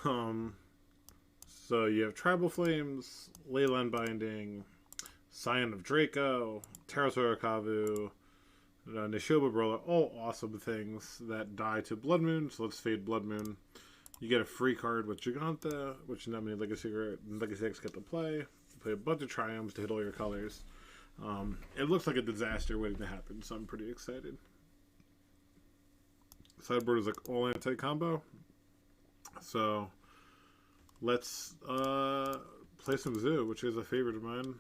Um, so you have Tribal Flames, Leyline Binding, Scion of Draco, Terrasaur Kavu, Nishoba Brawler, all awesome things that die to Blood Moon, so let's fade Blood Moon. You get a free card with Jegantha, which not many Legacy decks get to play. You play a bunch of Triumphs to hit all your colors. It looks like a disaster waiting to happen, so I'm pretty excited. Sideboard is like all anti-combo. So let's play some Zoo, which is a favorite of mine.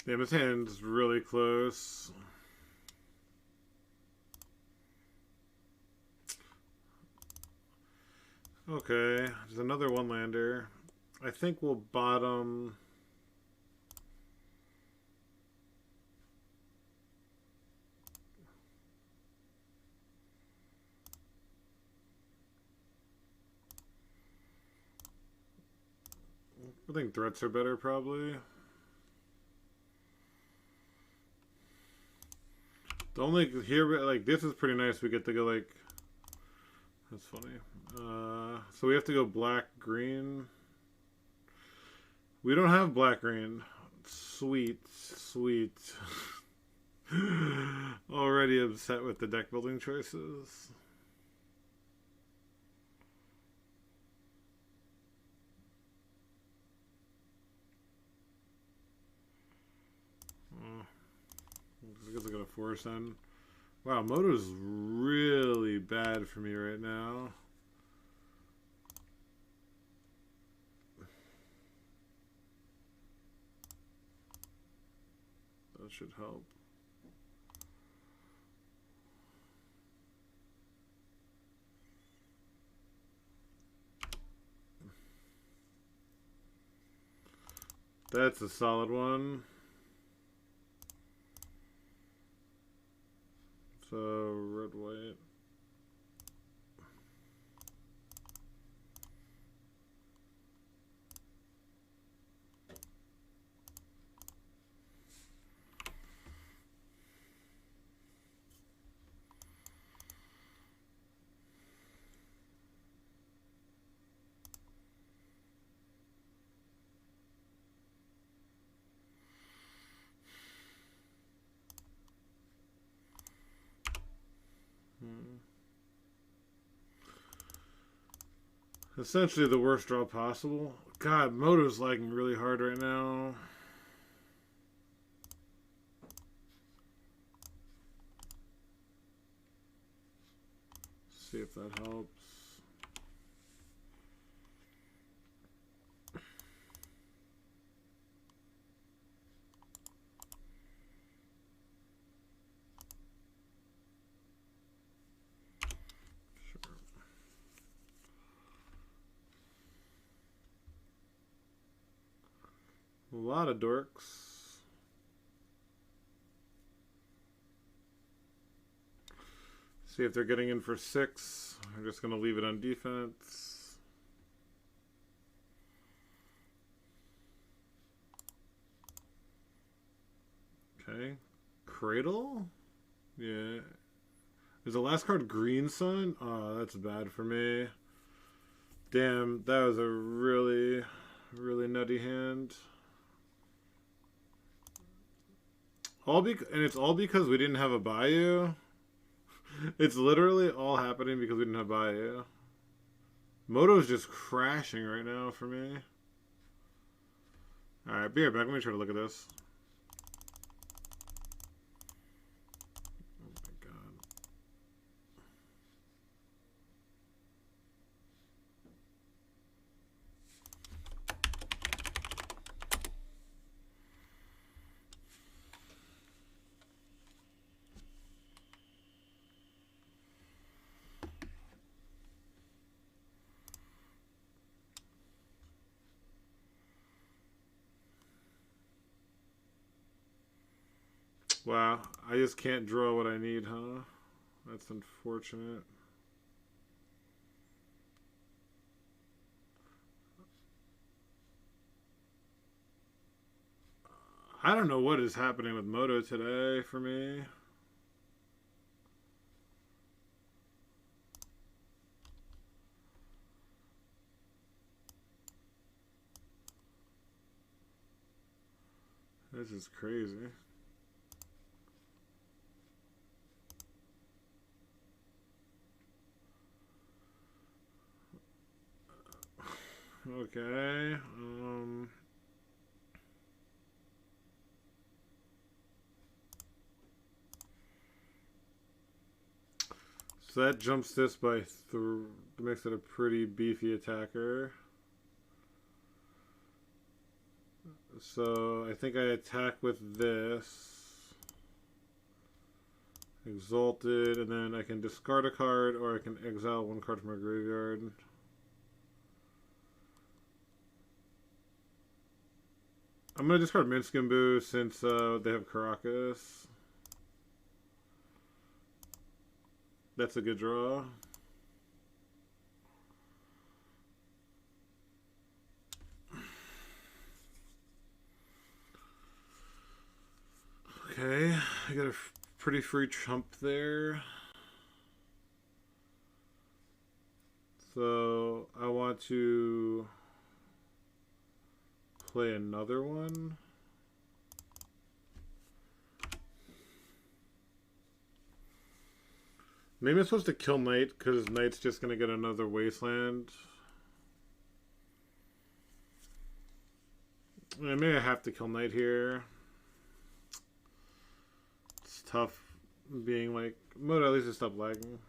Damn, his hand's really close. Okay, there's another one-lander. I think we'll bottom... I think threats are better, probably. The only here, like, this is pretty nice. We get to go, like... That's funny. So we have to go black-green. We don't have black-green. Sweet. Sweet. Already upset with the deck building choices. I guess I got a force in. Wow, Moto's really bad for me right now. That should help. That's a solid one. So, red, white. Essentially the worst draw possible. God, Moto's lagging really hard right now. See if that helps. A lot of dorks. See if they're getting in for 6. I'm just going to leave it on defense. Okay. Cradle? Yeah. Is the last card Green Sun? Oh, that's bad for me. Damn, that was a really, really nutty hand. And it's all because we didn't have a Bayou. It's literally all happening because we didn't have Bayou. Moto's just crashing right now for me. Alright, be right back. Let me try to look at this. Oh my god. Wow, I just can't draw what I need, huh? That's unfortunate. I don't know what is happening with Moto today for me. This is crazy. Okay. So that jumps this by makes it a pretty beefy attacker. So I think I attack with this. Exalted, and then I can discard a card, or I can exile one card from my graveyard. I'm going to discard Minskimbu since they have Caracas. That's a good draw. Okay, I got a pretty free chump there. So I want to play another one. Maybe I'm supposed to kill Knight because Knight's just going to get another Wasteland. Maybe I have to kill Knight here. It's tough being like, Moto, at least it stopped lagging.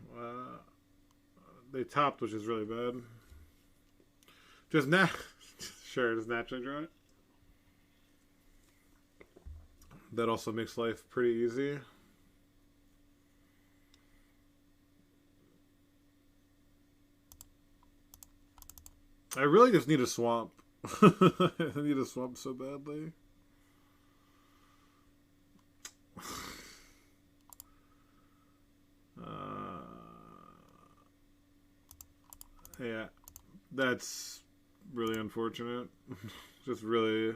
They topped, which is really bad. Just sure, just naturally draw it. That also makes life pretty easy. I really just need a swamp. I need a swamp so badly. Yeah, that's really unfortunate. Just really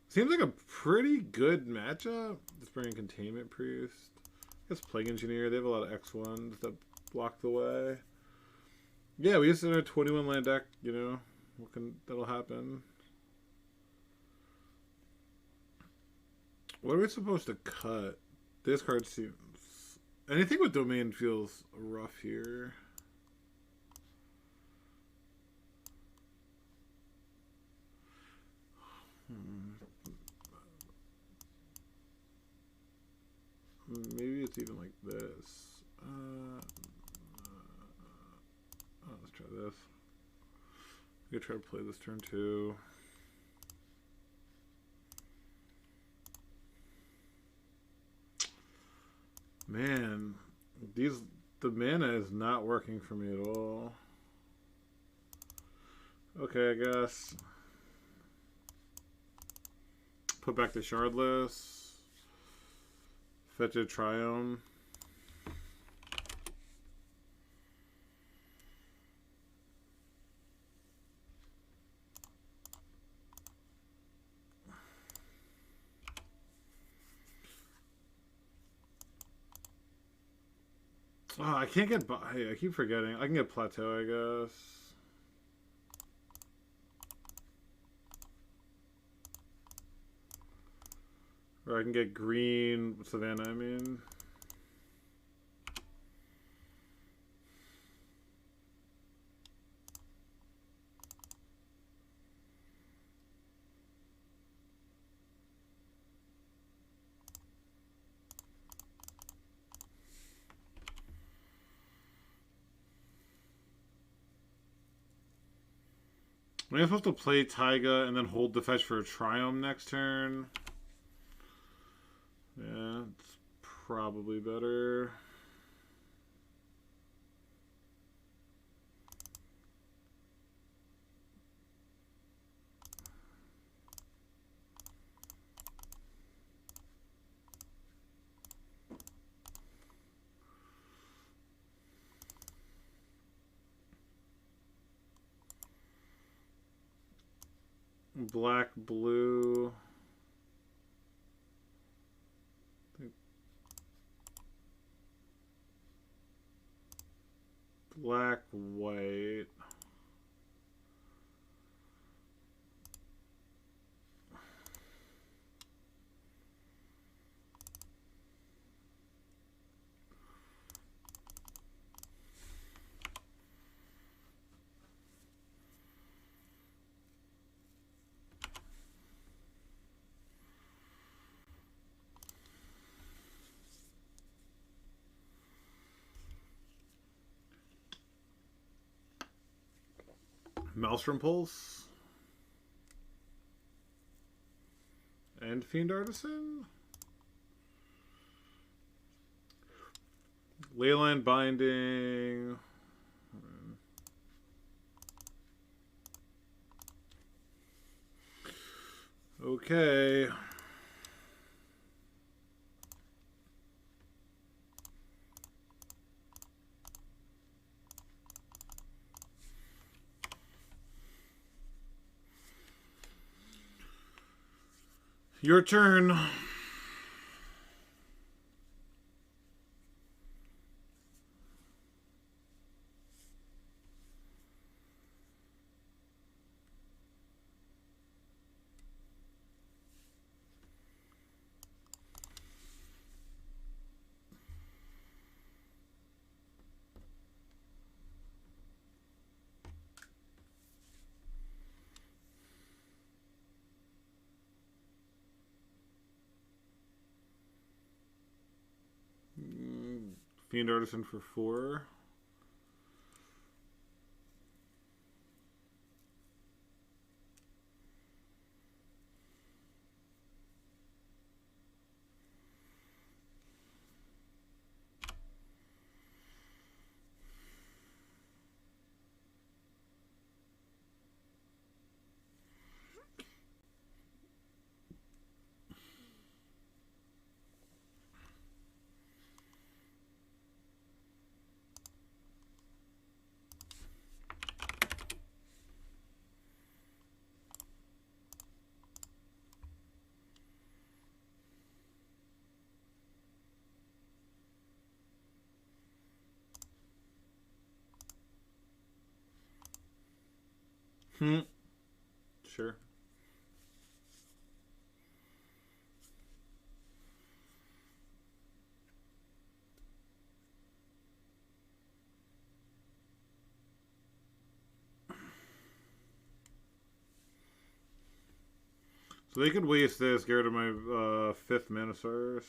seems like a pretty good matchup. Just bringing Containment Priest. I guess Plague Engineer. They have a lot of X1s that block the way. Yeah, we just in a 21 land deck, you know. That'll happen. What are we supposed to cut? This card seems... Anything with Domain feels rough here. Maybe it's even like this. Let's try this. I'm gonna try to play this turn too. Man, the mana is not working for me at all. Okay, I guess. Put back the Shardless. Fetch a Triome. Oh, I can't get by. I keep forgetting. I can get Plateau, I guess. Or I can get green Savannah, I mean. Am I supposed to play Taiga and then hold the fetch for a Triumph next turn? Yeah, it's probably better. Black, blue. Black, white. Maelstrom Pulse. And Fiend Artisan. Leyline Binding. Okay. Your turn. Fiend Artisan for 4. Sure. So they could waste this, get rid of my 5th mana source.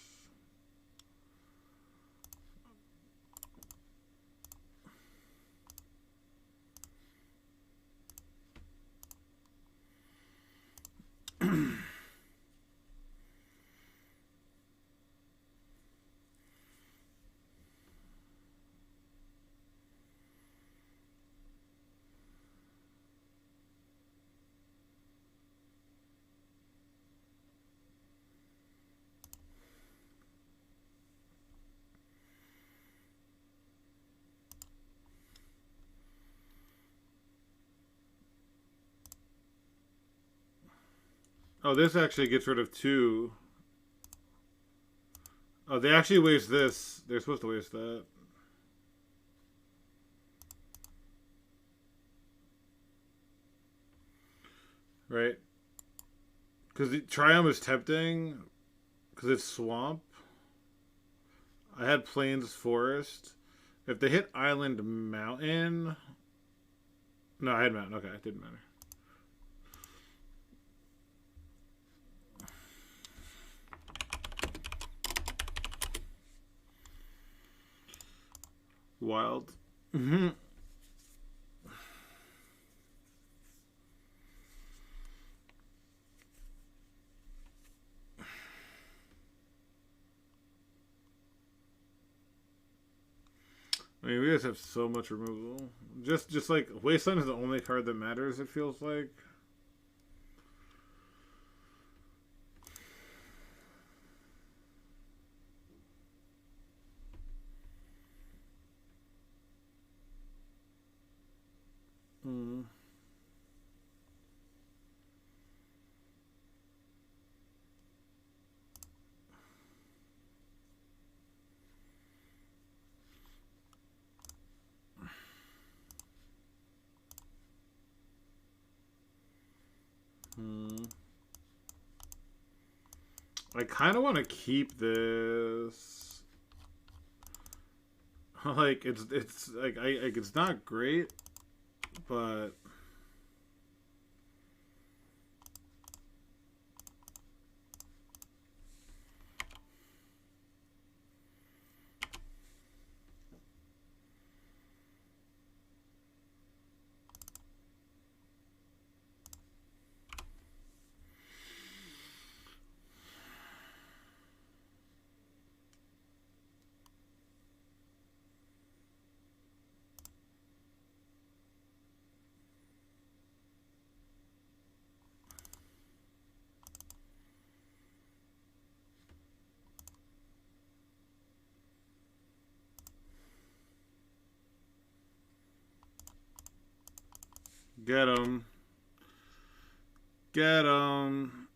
Oh, this actually gets rid of 2. Oh, they actually waste this. They're supposed to waste that. Right? Because the Triumph is tempting. Because it's Swamp. I had Plains Forest. If they hit Island Mountain... No, I had Mountain. Okay, it didn't matter. Wild. I mean, we guys have so much removal. Just like Wasteland is the only card that matters. It feels like. Hmm. I kind of want to keep this. Like it's like it's not great, but get him, get him.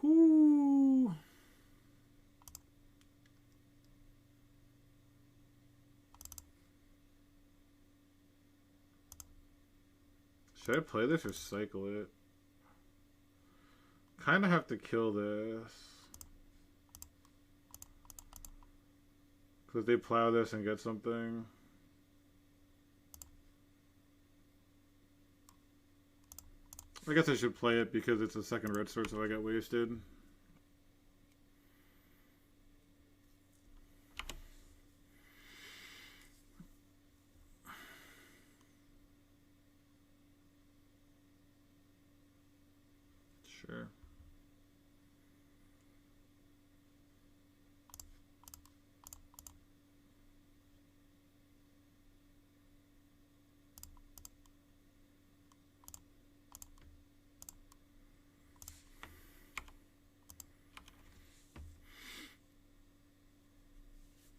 Whoo. Should I play this or cycle it? Kind of have to kill this. Because they plow this and get something. I guess I should play it because it's a second red sword, so I got wasted. Sure.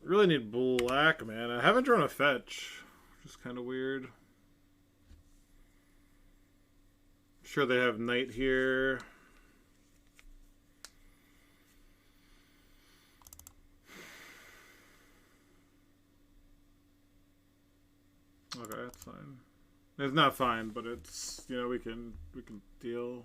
Really need black, man. I haven't drawn a fetch, which is kind of weird. Sure, they have knight here. Okay, that's fine. It's not fine, but it's, you know, we can deal.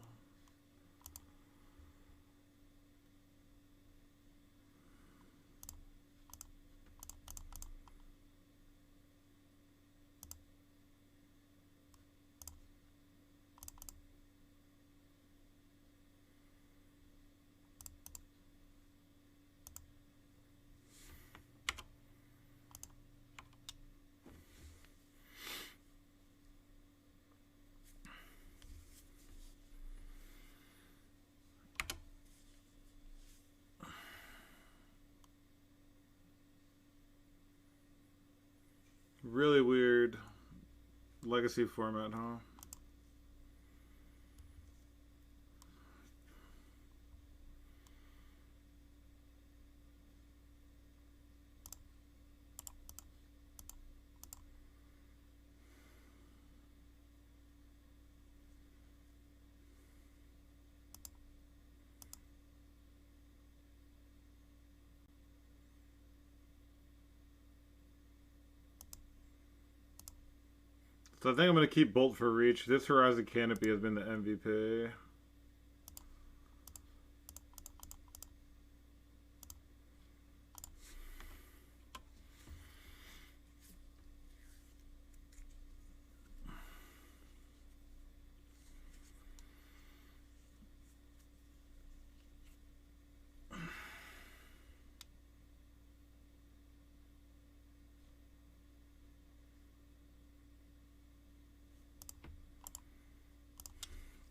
Really weird legacy format, huh? So I think I'm going to keep Bolt for Reach. This Horizon Canopy has been the MVP.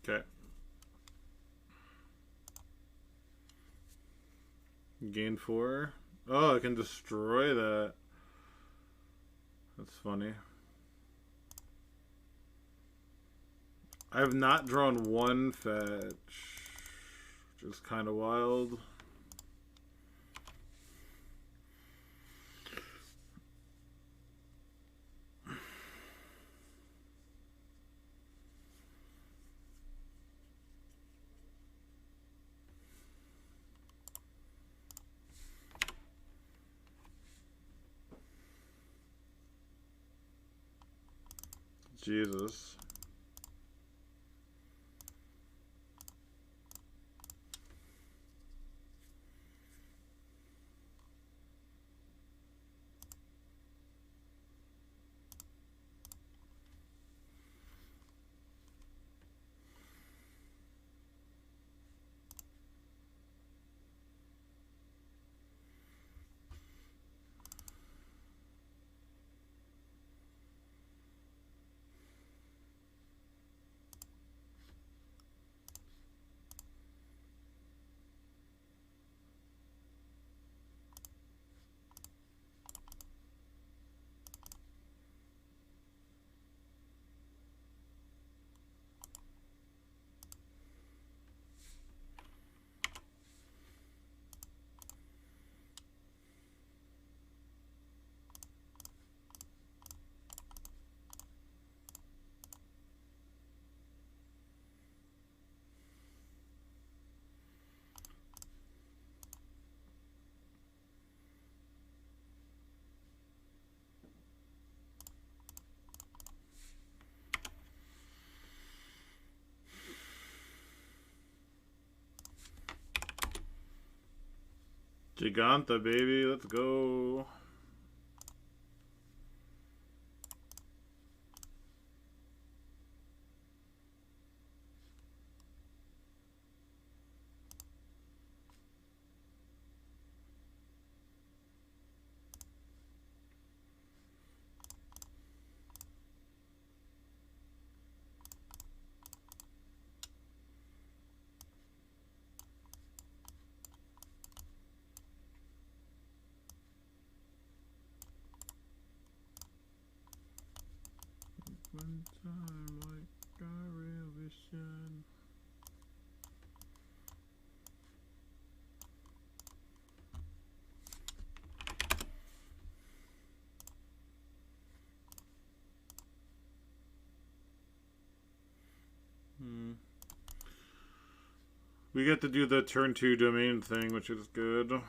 Okay. Gain 4. Oh, I can destroy that. That's funny. I have not drawn one fetch, which is kind of wild. Jesus. Jegantha, baby, let's go. One time, like I really should. We get to do the turn 2 domain thing, which is good.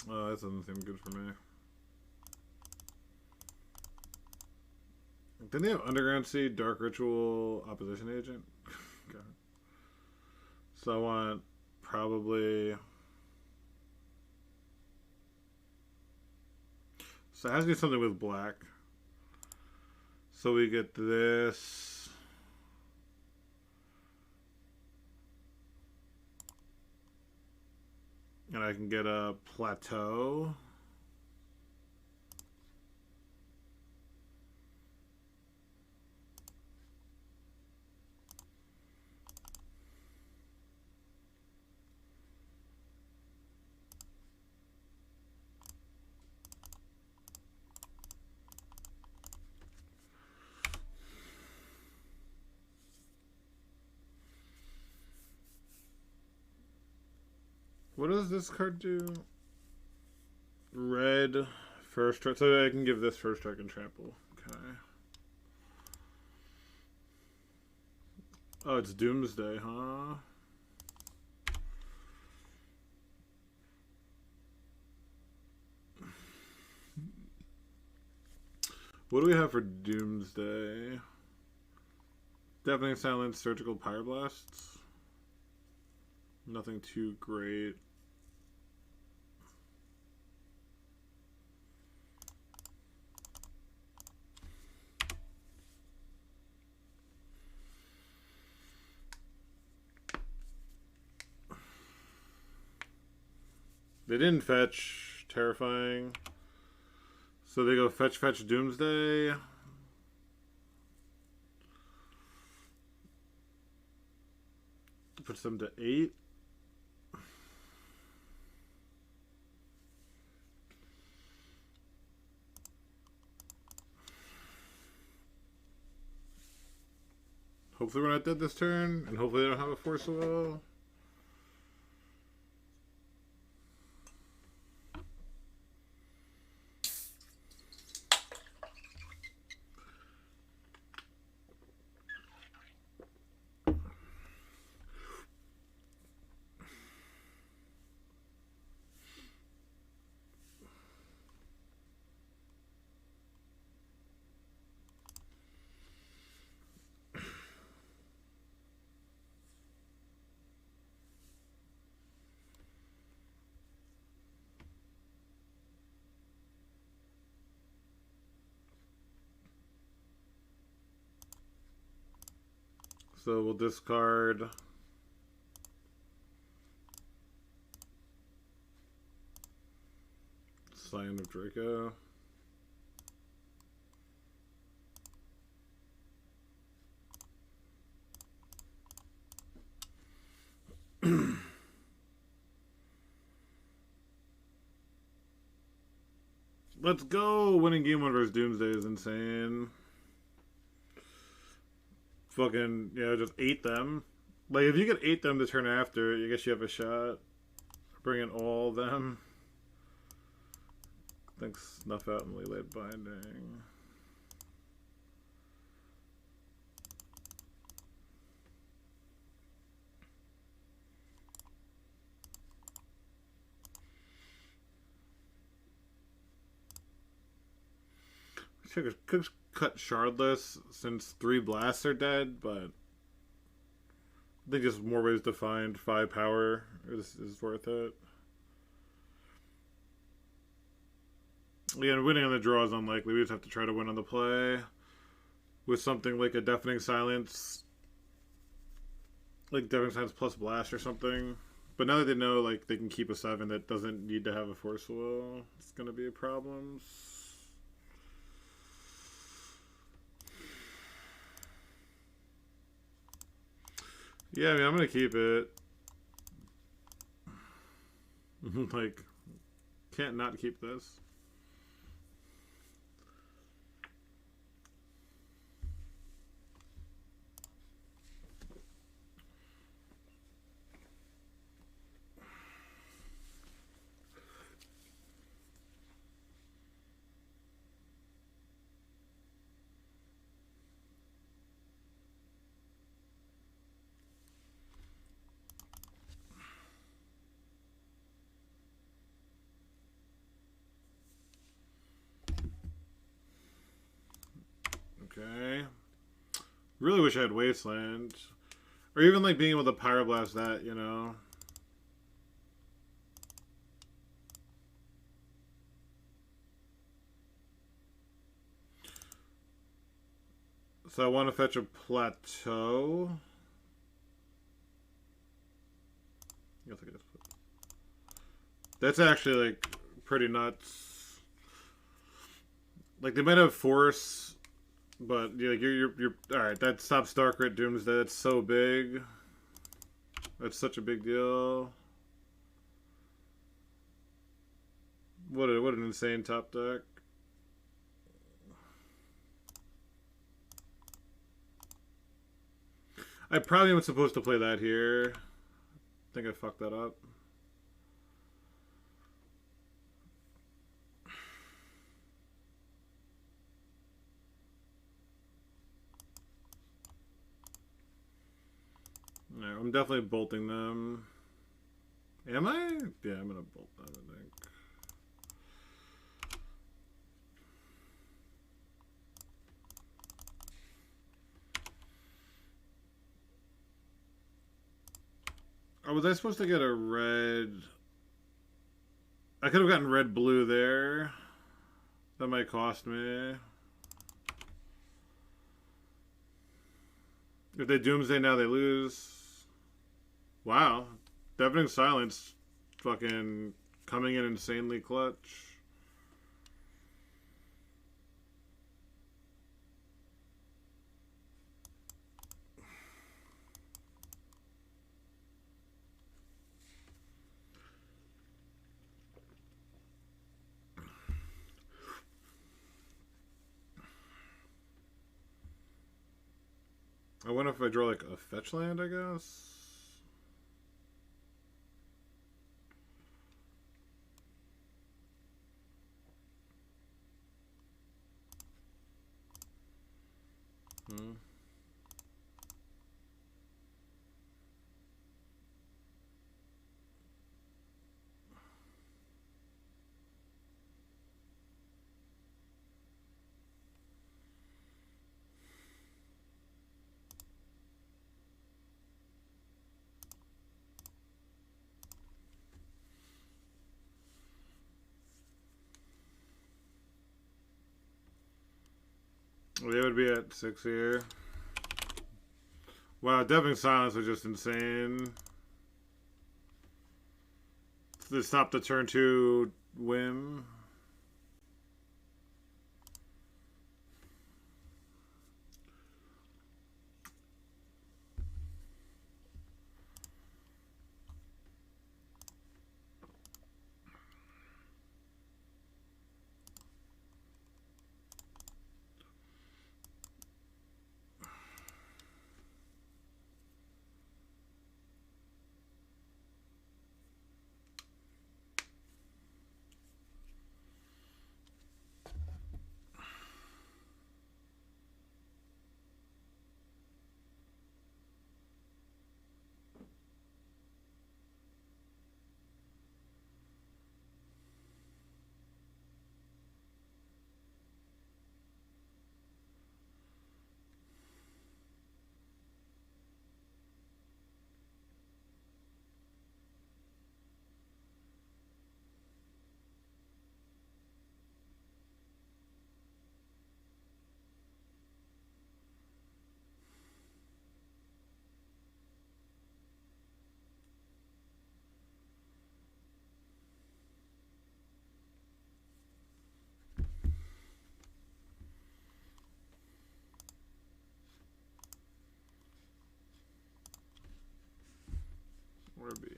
Oh, that doesn't seem good for me. Didn't they have Underground Seed, Dark Ritual, Opposition Agent? Okay. So I want probably... So it has to be something with black. So we get this. And I can get a plateau. What does this card do? Red, first strike. So I can give this first strike and trample. Okay. Oh, it's Doomsday, huh? What do we have for Doomsday? Deafening Silence, Surgical Pyroblasts. Nothing too great. They didn't fetch. Terrifying. So they go fetch Doomsday. Puts them to 8. Hopefully we're not dead this turn, and hopefully they don't have a Force of Will. So we'll discard Scion of Draco. Let's go! Winning game 1 versus Doomsday is insane. Fucking, yeah, just 8 them. Like, if you get 8 them the turn after, I guess you have a shot. Bring in all of them. I think Snuff Out and Leyline Binding. Could cut Shardless since 3 blasts are dead, but I think just more ways to find 5 power is worth it. Again, winning on the draw is unlikely. We just have to try to win on the play with something like a Deafening Silence, like Deafening Silence plus Blast or something. But now that they know like they can keep a 7 that doesn't need to have a Force Will, it's going to be a problem. Yeah, I mean, I'm going to keep it. Like, can't not keep this. Okay. Really wish I had Wasteland. Or even like being able to Pyroblast that, you know. So I want to fetch a Plateau. That's actually like pretty nuts. Like they might have Force, but yeah, like you're all right. That stops Darkrit Doomsday. That's so big. That's such a big deal. What an insane top deck. I probably wasn't supposed to play that here. I think I fucked that up. No, I'm definitely bolting them. Am I? Yeah, I'm gonna bolt them, I think. Oh, was I supposed to get a red? I could have gotten red-blue there. That might cost me. If they Doomsday now, they lose. Wow. Deafening Silence fucking coming in insanely clutch. I wonder if I draw like a fetch land, I guess. They would be at 6 here. Wow, Deafening Silence was just insane. They stopped the turn 2 whim.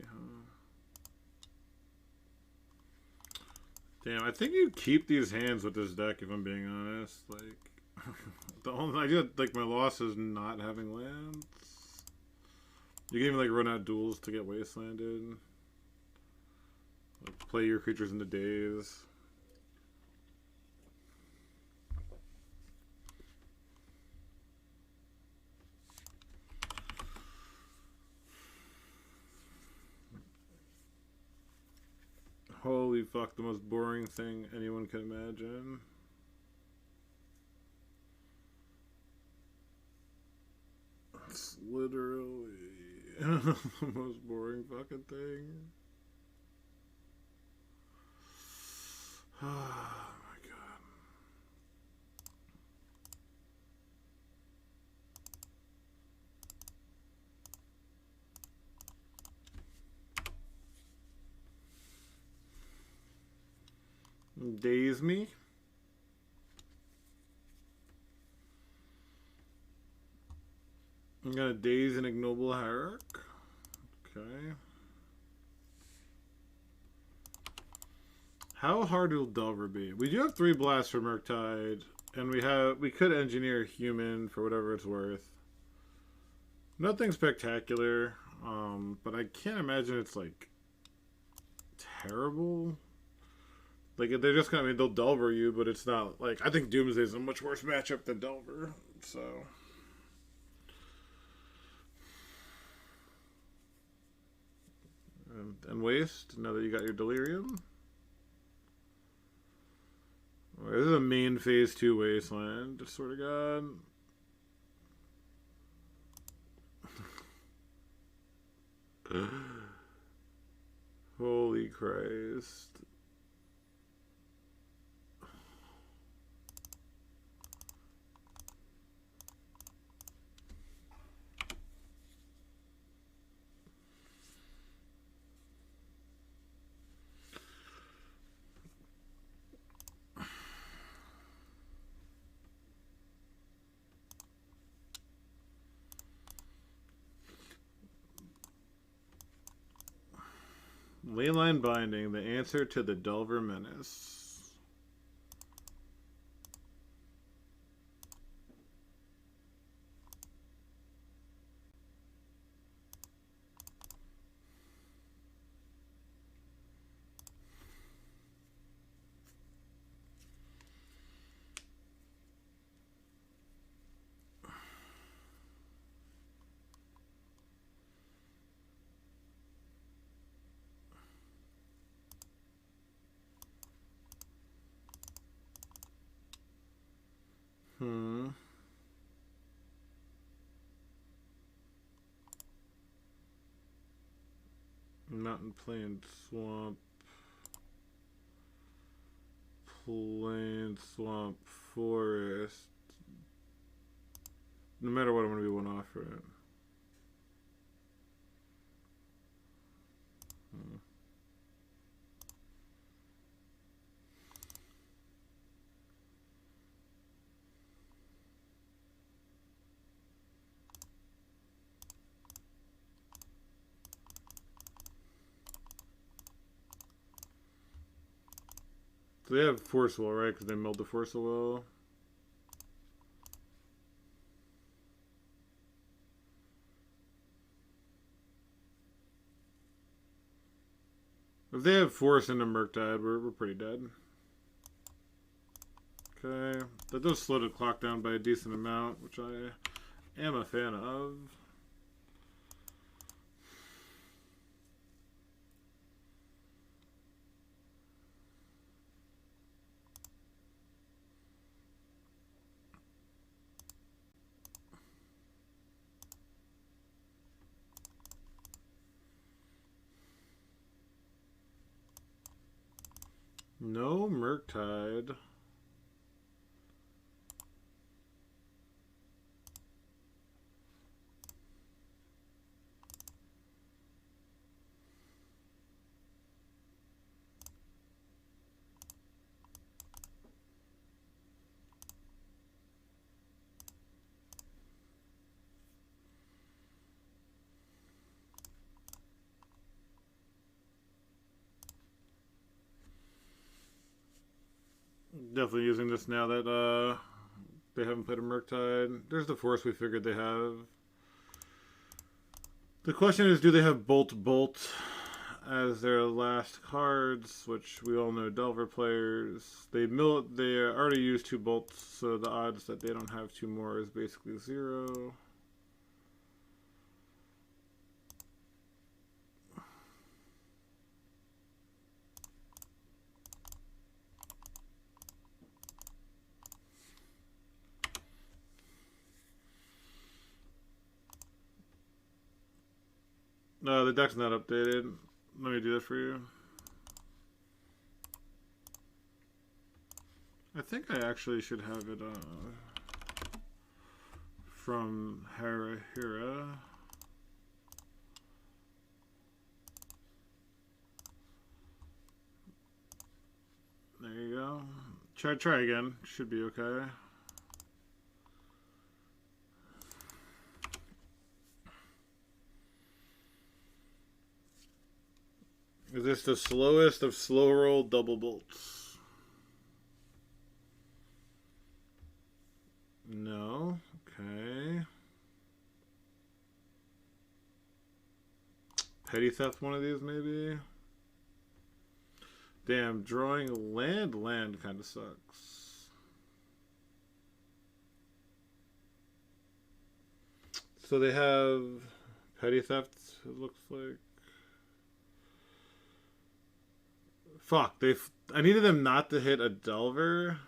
Huh? Damn, I think you keep these hands with this deck if I'm being honest. Like, the only idea, like, my loss is not having lands. You can even, like, run out duels to get wastelanded. Like, play your creatures into daze. Holy fuck, the most boring thing anyone can imagine. It's literally the most boring fucking thing. Oh my god. Daze me. I'm gonna daze an ignoble hierarch. Okay. How hard will Delver be? We do have 3 blasts for Murktide, and we could engineer human for whatever it's worth. Nothing spectacular, but I can't imagine it's like terrible. Like, they're just gonna, I mean, they'll Delver you, but it's not like, I think Doomsday is a much worse matchup than Delver, so. And waste, now that you got your Delirium. This is a main phase 2 wasteland, I swear to God. Christ. Leyline Binding, the answer to the Delver Menace. Mountain, Plain, Swamp. Plain, Swamp, Forest. No matter what, I'm going to be one off for it. So they have Force Will, right? Because they milled the Force Will. If they have Force into Murktide, we're pretty dead. Okay. That does slow the clock down by a decent amount, which I am a fan of. No Murktide. Definitely using this now that they haven't played a Murktide. There's the Force we figured they have. The question is, do they have Bolt as their last cards, which we all know Delver players. They already used 2 bolts, so the odds that they don't have 2 more is basically 0. No, the deck's not updated. Let me do that for you. I think I actually should have it from Hira. There you go. Try again. Should be okay. Is this the slowest of slow roll double bolts? No. Okay. Petty Theft, one of these maybe? Damn, drawing land kind of sucks. So they have Petty Theft, it looks like. Fuck, I needed them not to hit a Delver.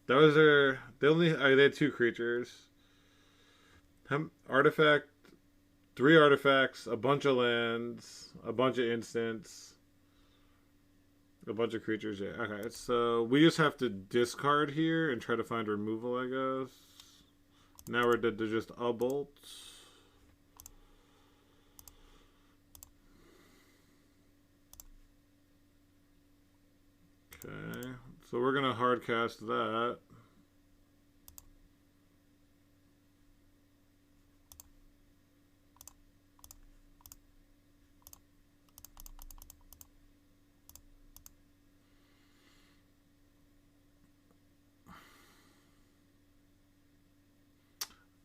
That was they had 2 creatures. Artifact, 3 artifacts, a bunch of lands, a bunch of instants. A bunch of creatures, yeah. Okay, so we just have to discard here and try to find removal, I guess. Now we're dead to just a bolt. Okay, so we're gonna hard cast that.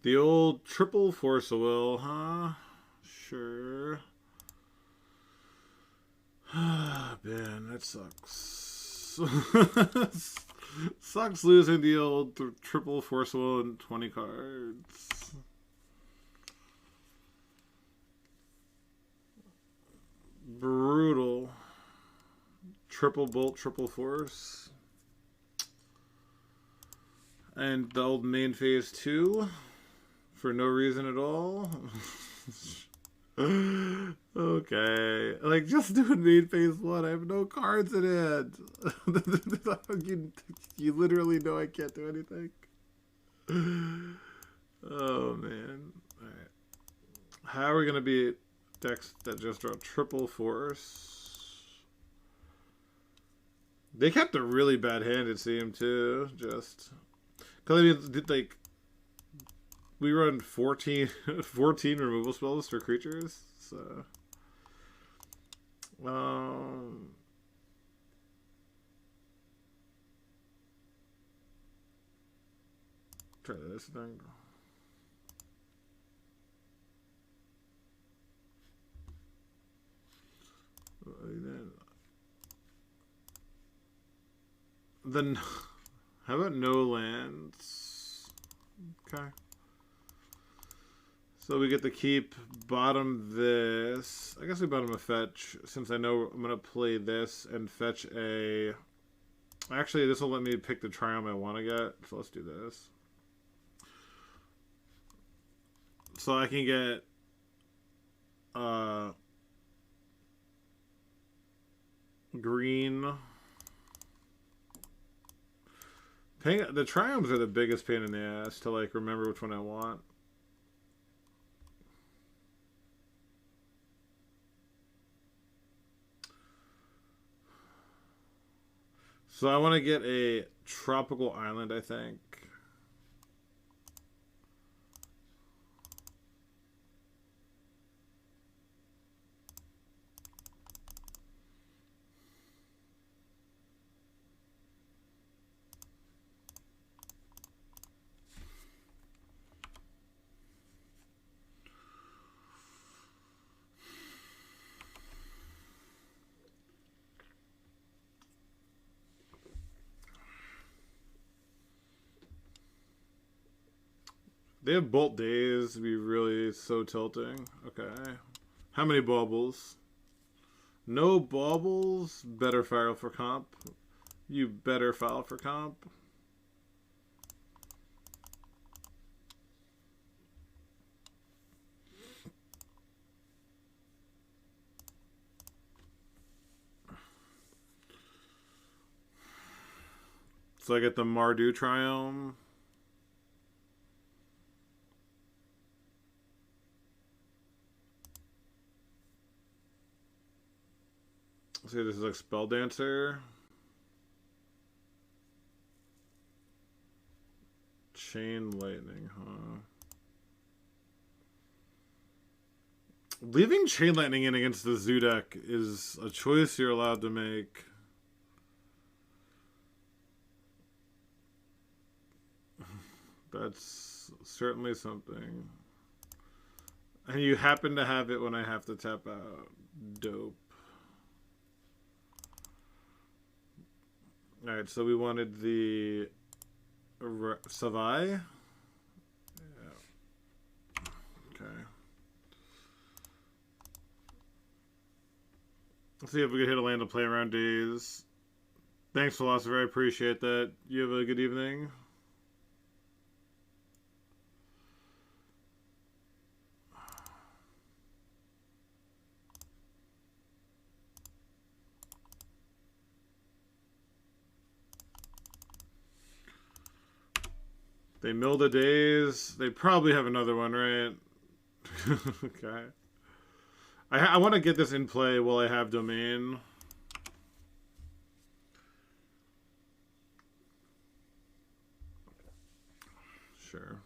The old triple Force of Will, huh? Sure. Man, that sucks. Sucks losing the old triple Force of Will and 20 cards. Brutal. Triple Bolt, triple Force. And the old main phase 2. For no reason at all. Okay. Like, just doing main phase 1. I have no cards in it. you literally know I can't do anything. Oh, man. Alright. How are we going to beat decks that just draw triple Force? They kept a really bad hand, it seemed, too. Just. Because, I mean, like. We run 14 removal spells for creatures, so try this thing. Then how about no lands? Okay. So we get to keep bottom this. I guess we bottom a fetch, since I know I'm going to play this and fetch a... Actually, this will let me pick the triumph I want to get. So let's do this. So I can get... green. The triumphs are the biggest pain in the ass to, like, remember which one I want. So I want to get a tropical island, I think. They have bolt days to be really so tilting. Okay. How many baubles? No baubles? Better file for comp. You better file for comp. So I get the Mardu Triumph. See, this is like Spell Dancer. Chain Lightning, huh? Leaving Chain Lightning in against the Zoo deck is a choice you're allowed to make. That's certainly something. And you happen to have it when I have to tap out. Dope. Alright, so we wanted the Savai. Yeah. Okay. Let's see if we can hit a land to play around days. Thanks, Philosopher. I appreciate that. You have a good evening. They mill the days. They probably have another one, right? Okay. I want to get this in play while I have domain. Sure.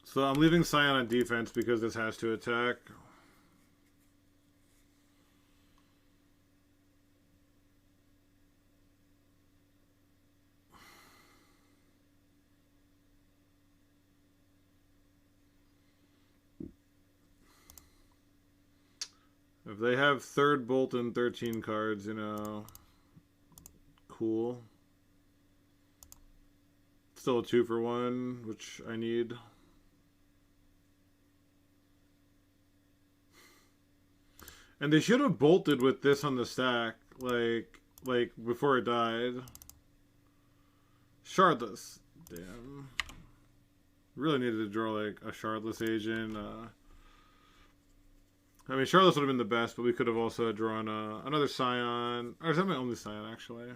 So I'm leaving Scion on defense because this has to attack. If they have third bolt and 13 cards, you know, cool. Still a 2-for-1, which I need. And they should have bolted with this on the stack, like before it died. Shardless. Damn. Really needed to draw like a Shardless agent. I mean, Shardless would have been the best, but we could have also drawn another Scion. Or is that my only Scion, actually?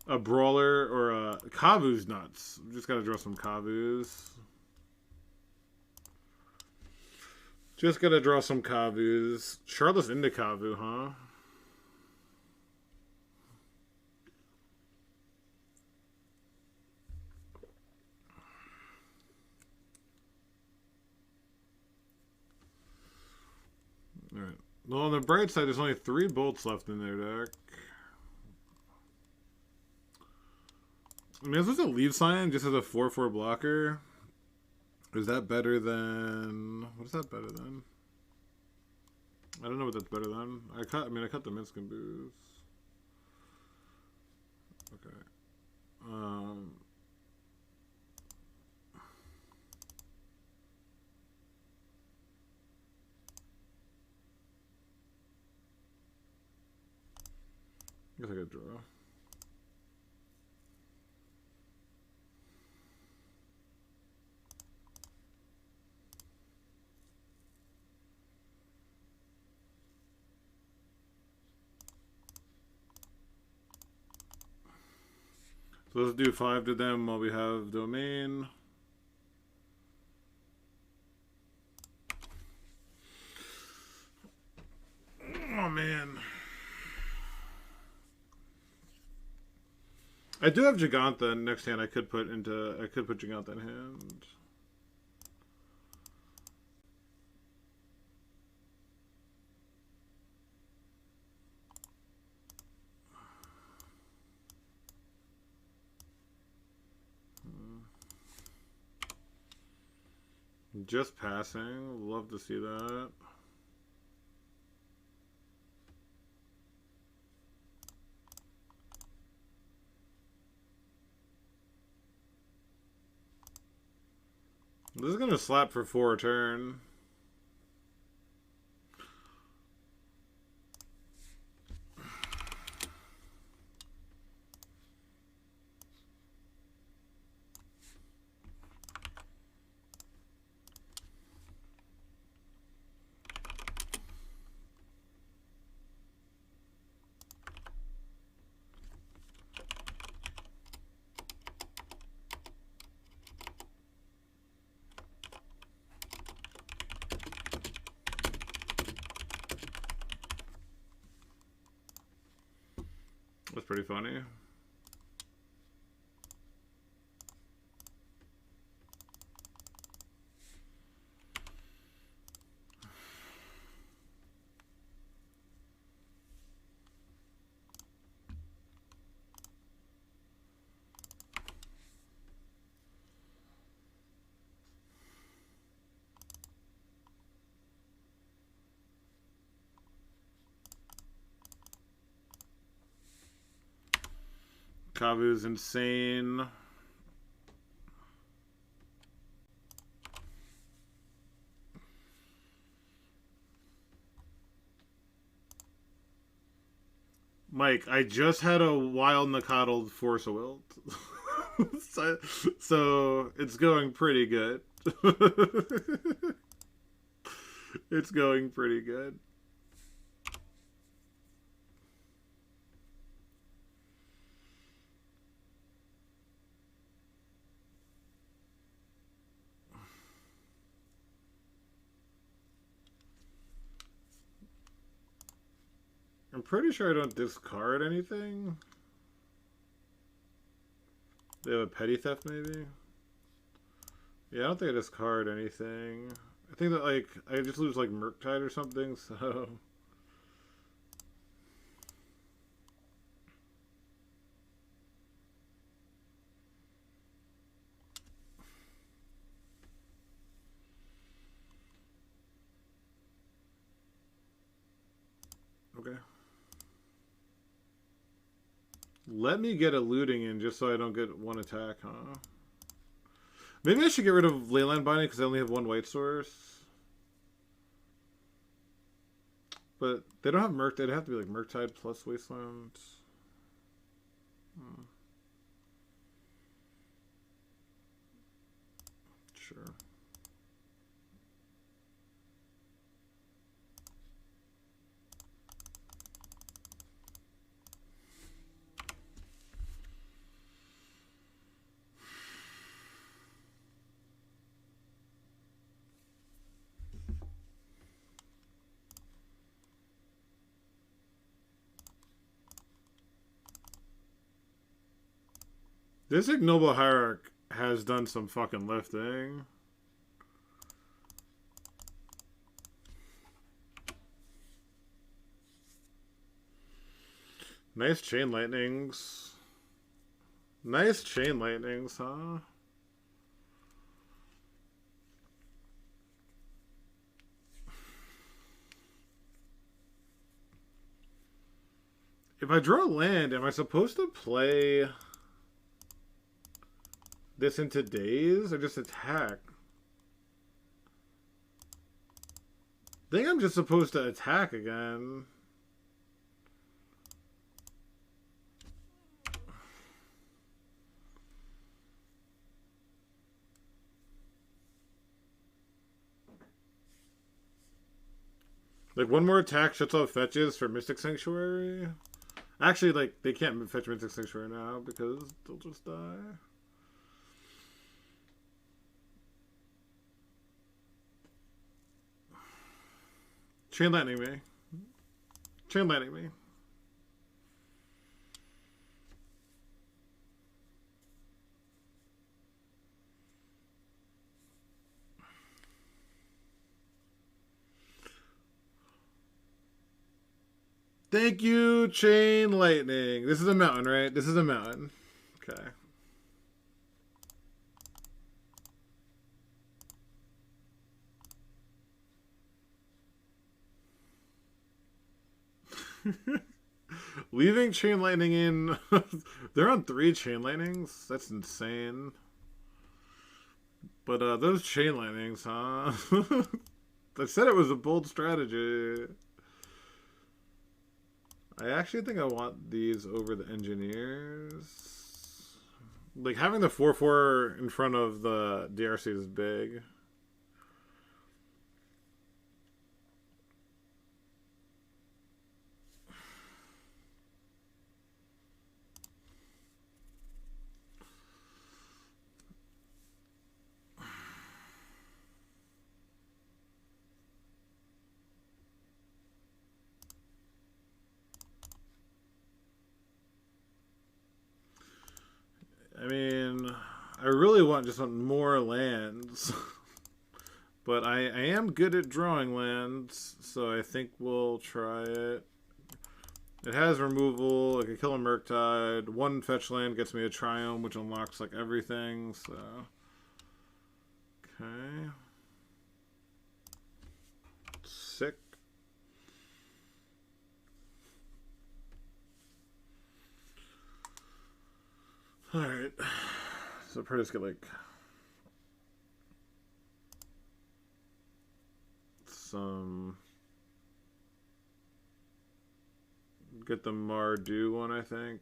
A Brawler or a... Kavu's nuts. We just gotta draw some Kavus. Just gotta draw some Kavus. Shardless into Kavu, huh? Alright. Well, on the bright side, there's only 3 bolts left in their deck. I mean, is this a leave Scion just as a 4/4 blocker? Is that better than... What is that better than? I don't know what that's better than. I cut the Minskin boost. Okay. I guess I could draw. So let's do 5 to them while we have domain. Oh man. I do have Jegantha next hand. I could put Jegantha in hand. Just passing. Love to see that. This is gonna slap for 4 a turn. That's pretty funny. Kavu's insane. Mike, I just had a wild NACATL Force of Wilt. so it's going pretty good. It's going pretty good. I'm pretty sure I don't discard anything. They have a petty theft, maybe? Yeah, I don't think I discard anything. I think that, like, I just lose, like, Murktide or something, so... Okay. Let me get a looting in just so I don't get one attack, huh? Maybe I should get rid of Leyline Binding because I only have one white source. But they don't have Murk. They'd have to be like Murktide plus Wasteland. Sure. This Ignoble Hierarch has done some fucking lifting. Nice Chain Lightnings. Nice Chain Lightnings, huh? If I draw land, am I supposed to play this into days or just attack? I think I'm just supposed to attack again. Like, one more attack shuts off fetches for Mystic Sanctuary. Actually, like, they can't fetch Mystic Sanctuary now because they'll just die. Chain Lightning me. Chain Lightning me. Thank you, Chain Lightning. This is a mountain, right? This is a mountain. Okay. Leaving Chain Lightning in. They're on 3 Chain Lightnings? That's insane. But those Chain Lightnings, huh? I said it was a bold strategy. I actually think I want these over the Engineers. Like, having the 4/4 in front of the DRC is big. I mean, I really just want more lands. But I am good at drawing lands, so I think we'll try it. It has removal. I can kill a Murktide. 1 fetch land gets me a Triumph, which unlocks like everything, so... Okay. Sick. Alright. So probably just get like... some... Get the Mardu one, I think.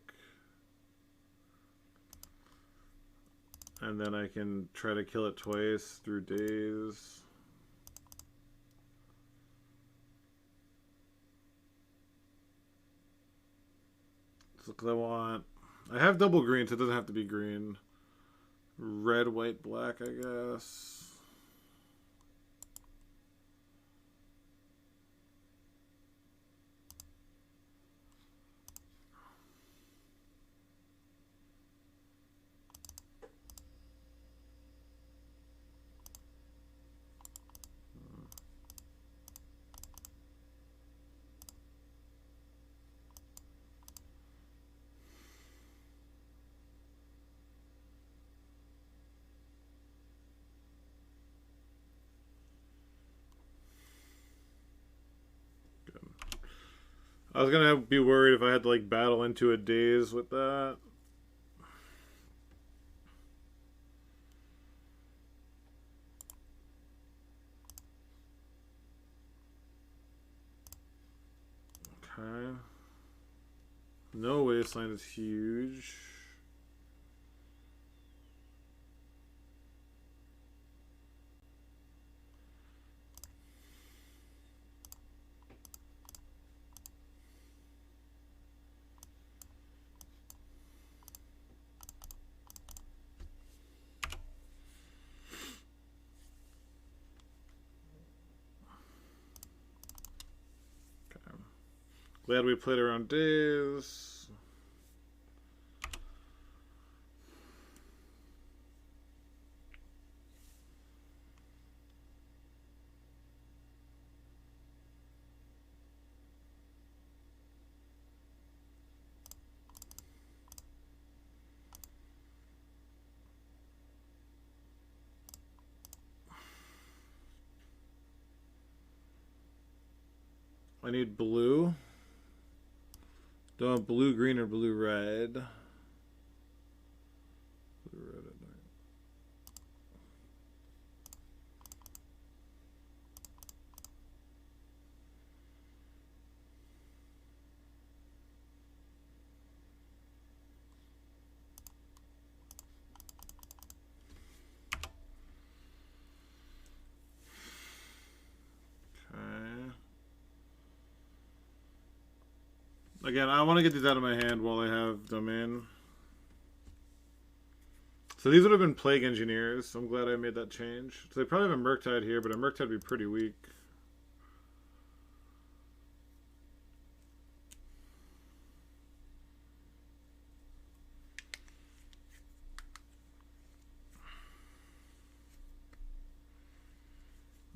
And then I can try to kill it twice through days. So I have double green, so it doesn't have to be green. Red, white, black, I guess. I was gonna be worried if I had to like battle into a daze with that. Okay. No wasteland is huge. Glad we played around days. I need blue. Don't want blue, green, or blue, red. Blue, red, at night. Again, I want to get these out of my hand while I have them in. So these would have been Plague Engineers, so I'm glad I made that change. So they probably have a Murktide here, but a Murktide would be pretty weak.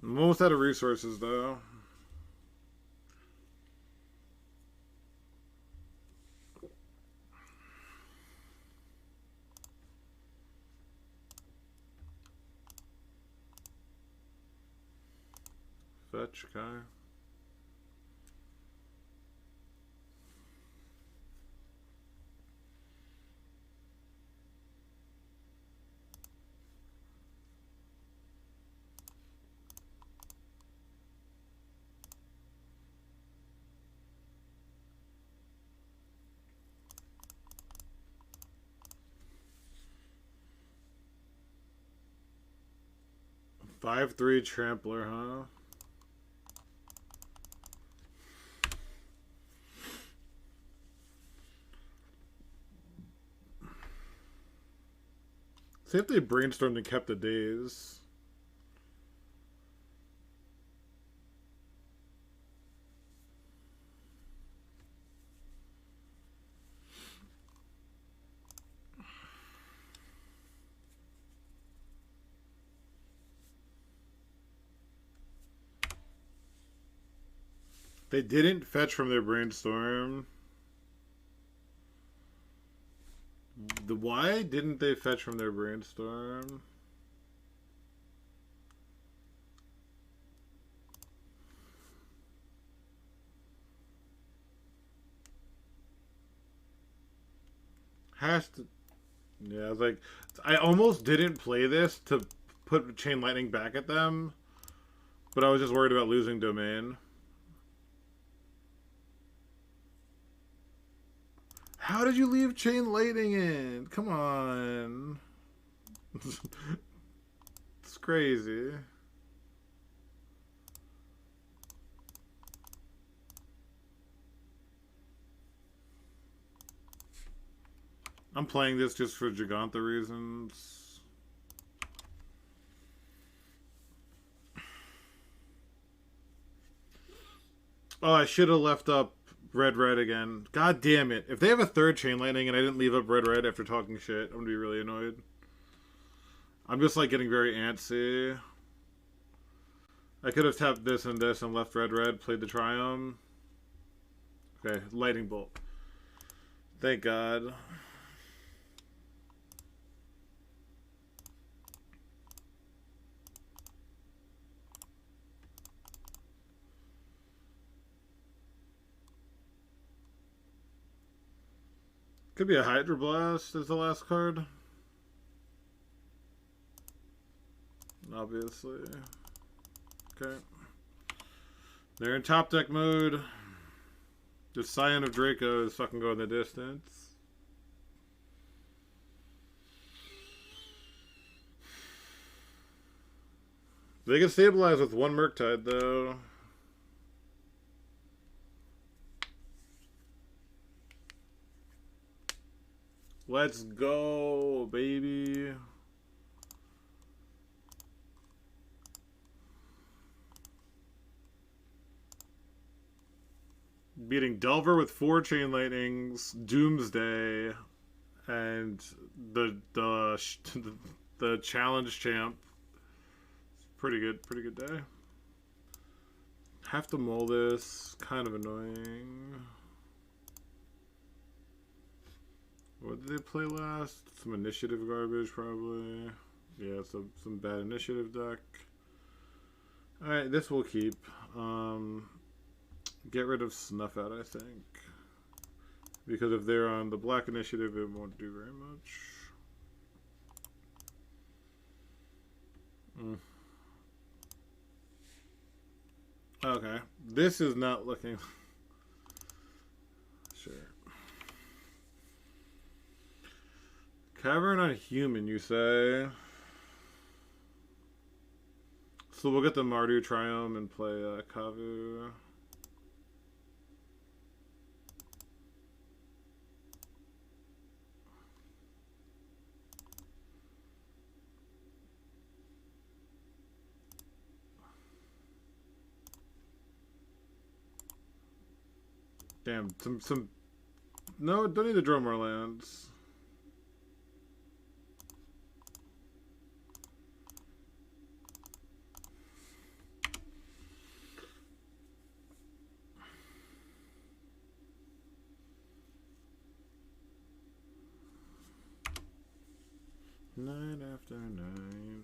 I'm almost out of resources, though. Fetch, okay. Five-three Trampler, huh? See if they brainstormed and kept the days. They didn't fetch from their brainstorm. Why didn't they fetch from their brainstorm? Has to. Yeah, I was like, I almost didn't play this to put Chain Lightning back at them, but I was just worried about losing Domain. How did you leave Chain Lightning in? Come on. It's crazy. I'm playing this just for Jegantha reasons. Oh, I should have left up red again. God damn it. If they have a third chain lightning and I didn't leave up red after talking shit, I'm gonna be really annoyed. I'm just like getting very antsy. I could have tapped this and left red, played the Triumph. Okay, lightning bolt. Thank God. Could be a Hydro Blast as the last card. Obviously. Okay. They're in top deck mode. The Scion of Draco is fucking going the distance. They can stabilize with one Murktide though. Let's go, baby. Beating Delver with 4 Chain Lightnings, Doomsday, and the challenge champ. Pretty good day. Have to mull this. Kind of annoying. What did they play last? Some initiative garbage, probably. Yeah, some bad initiative deck. Alright, this will keep. Get rid of Snuff Out, I think. Because if they're on the black initiative, it won't do very much. Okay. This is not looking... Sure. Cavern on Human, you say? So we'll get the Mardu Triumph and play Kavu. Damn, some... No, don't need to draw more lands. Night after night.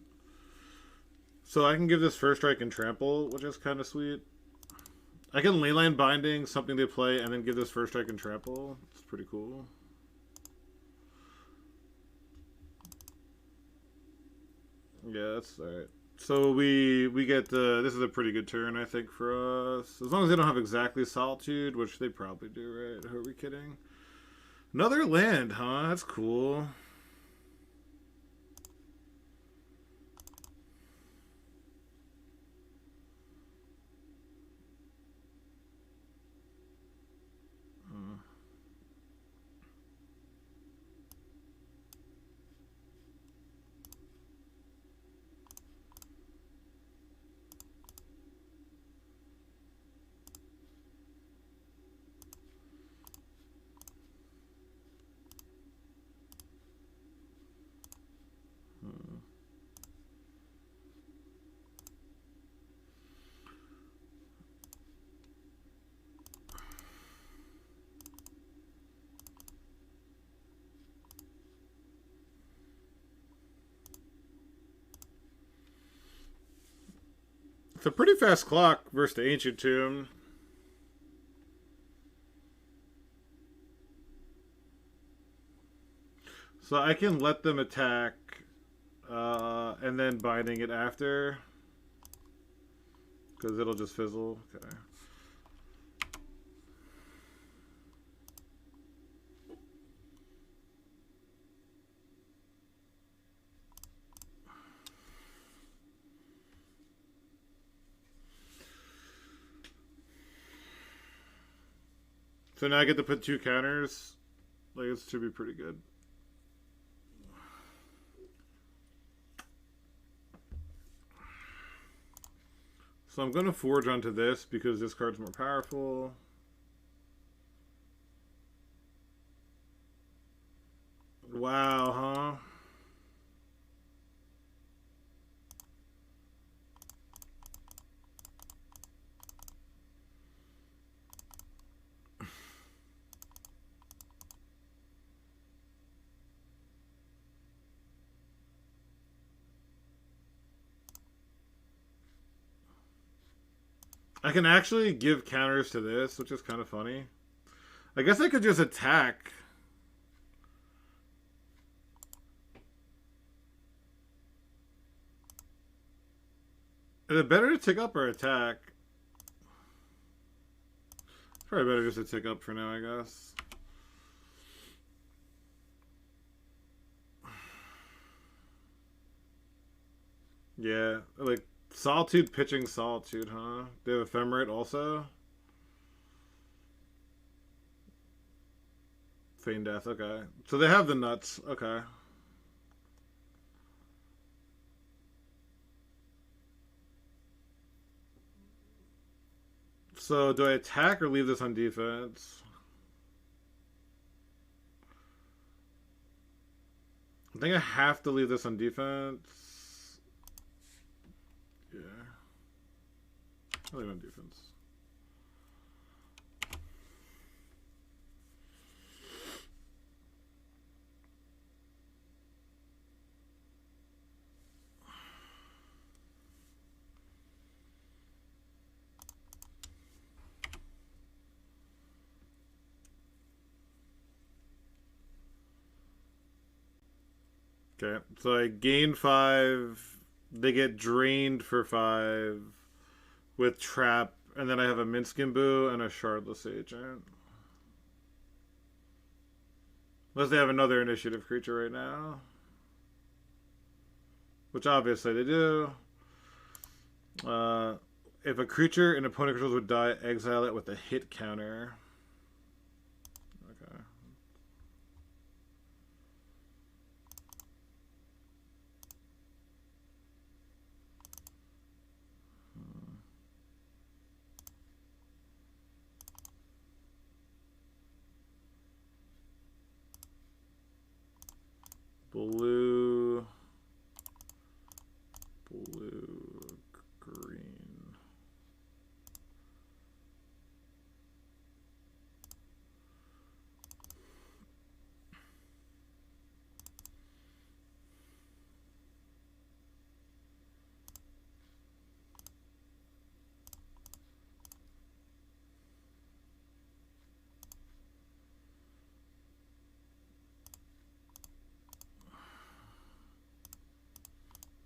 So I can give this first strike and trample, which is kind of sweet. I can Leyline Binding, something they play, and then give this first strike and trample. It's pretty cool. Yeah, that's alright. So we get the... This is a pretty good turn, I think, for us. As long as they don't have exactly Solitude, which they probably do, right? Who are we kidding? Another land, huh? That's cool. It's a pretty fast clock versus the Ancient Tomb. So I can let them attack and then binding it after. Because it'll just fizzle. Okay. So now I get to put 2 counters. Like, it should be pretty good. So I'm going to forge onto this because this card's more powerful. Wow, huh? I can actually give counters to this, which is kind of funny. I guess I could just attack. Is it better to tick up or attack? Probably better just to tick up for now, I guess. Yeah, like Solitude pitching Solitude, huh? They have Ephemerate also? Feign Death, okay. So they have the nuts, okay. So do I attack or leave this on defense? I think I have to leave this on defense. Yeah. I'll leave it on defense. Okay, so I gain 5. They get drained for 5 with Trap, and then I have a Minskin Boo and a Shardless Agent. Unless they have another initiative creature right now. Which obviously they do. If a creature an opponent controls would die, exile it with a hit counter. Okay. Blue, green.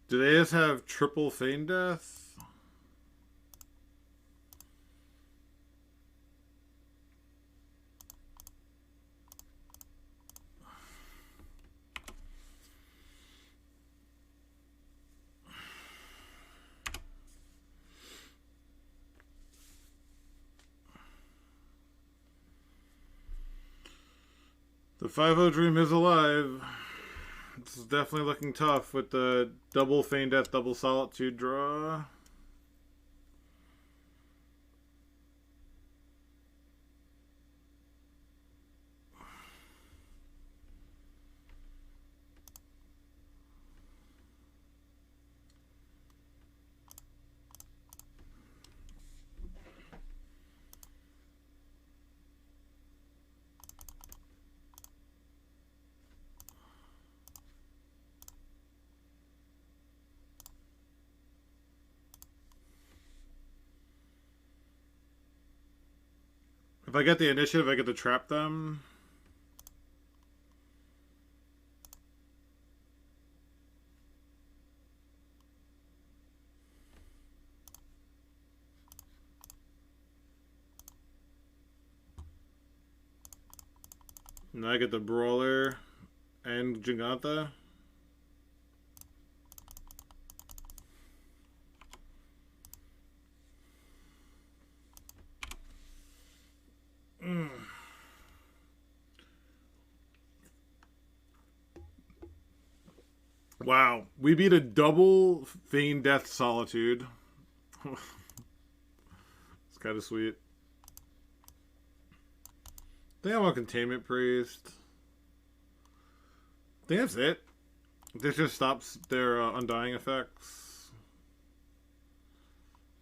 Do they just have triple Feign Death? The 5-0 dream is alive. This is definitely looking tough with the double Feign Death, double Solitude draw. If I get the initiative, I get to trap them. And I get the Brawler and Jegantha. Wow, we beat a double Feign Death Solitude. It's kind of sweet. I think I want Containment Priest. I think that's it. This just stops their Undying effects.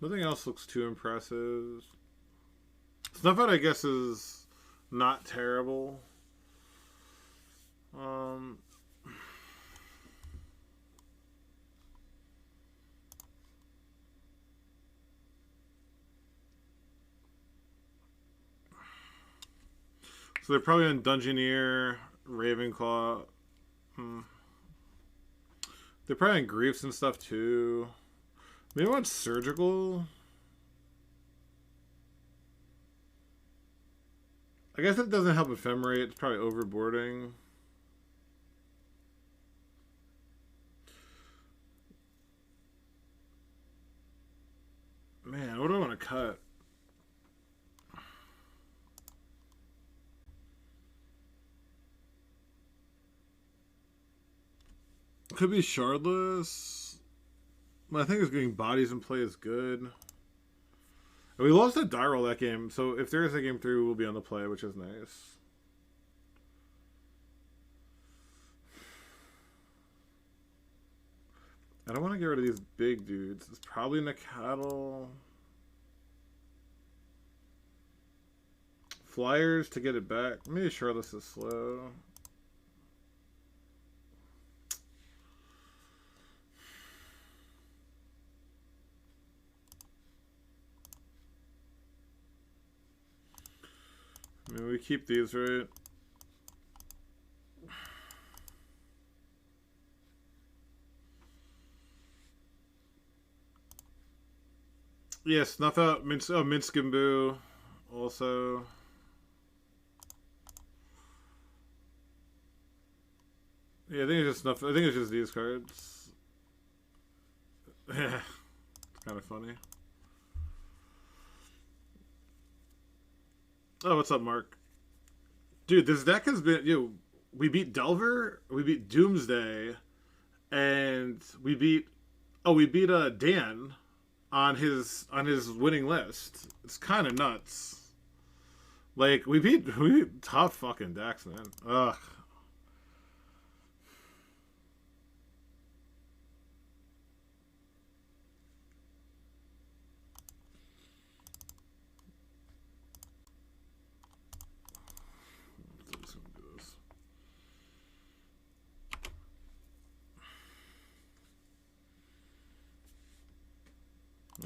Nothing else looks too impressive. Snuff Out, I guess, is not terrible. So they're probably on Dungeoneer, Ravenclaw. They're probably on Griefs and stuff too. Maybe I want Surgical. I guess that doesn't help Ephemerate. It's probably overboarding. Man, what do I want to cut? Could be Shardless. I think it's getting bodies in play is good. We lost a die roll that game, so if there is a game 3, we'll be on the play, which is nice. I don't want to get rid of these big dudes. It's probably NACATL. Flyers to get it back. Maybe Shardless is slow. I mean, we keep these, right? Yeah, Snuff Out, Minskimbu also. Yeah, I think it's just Snuff. I think it's just these cards. Yeah, it's kind of funny. Oh, what's up, Mark? Dude, this deck has been... we beat Delver, we beat Doomsday, and we beat... Oh, we beat Dan on his winning list. It's kind of nuts. Like, we beat tough fucking decks, man. Ugh.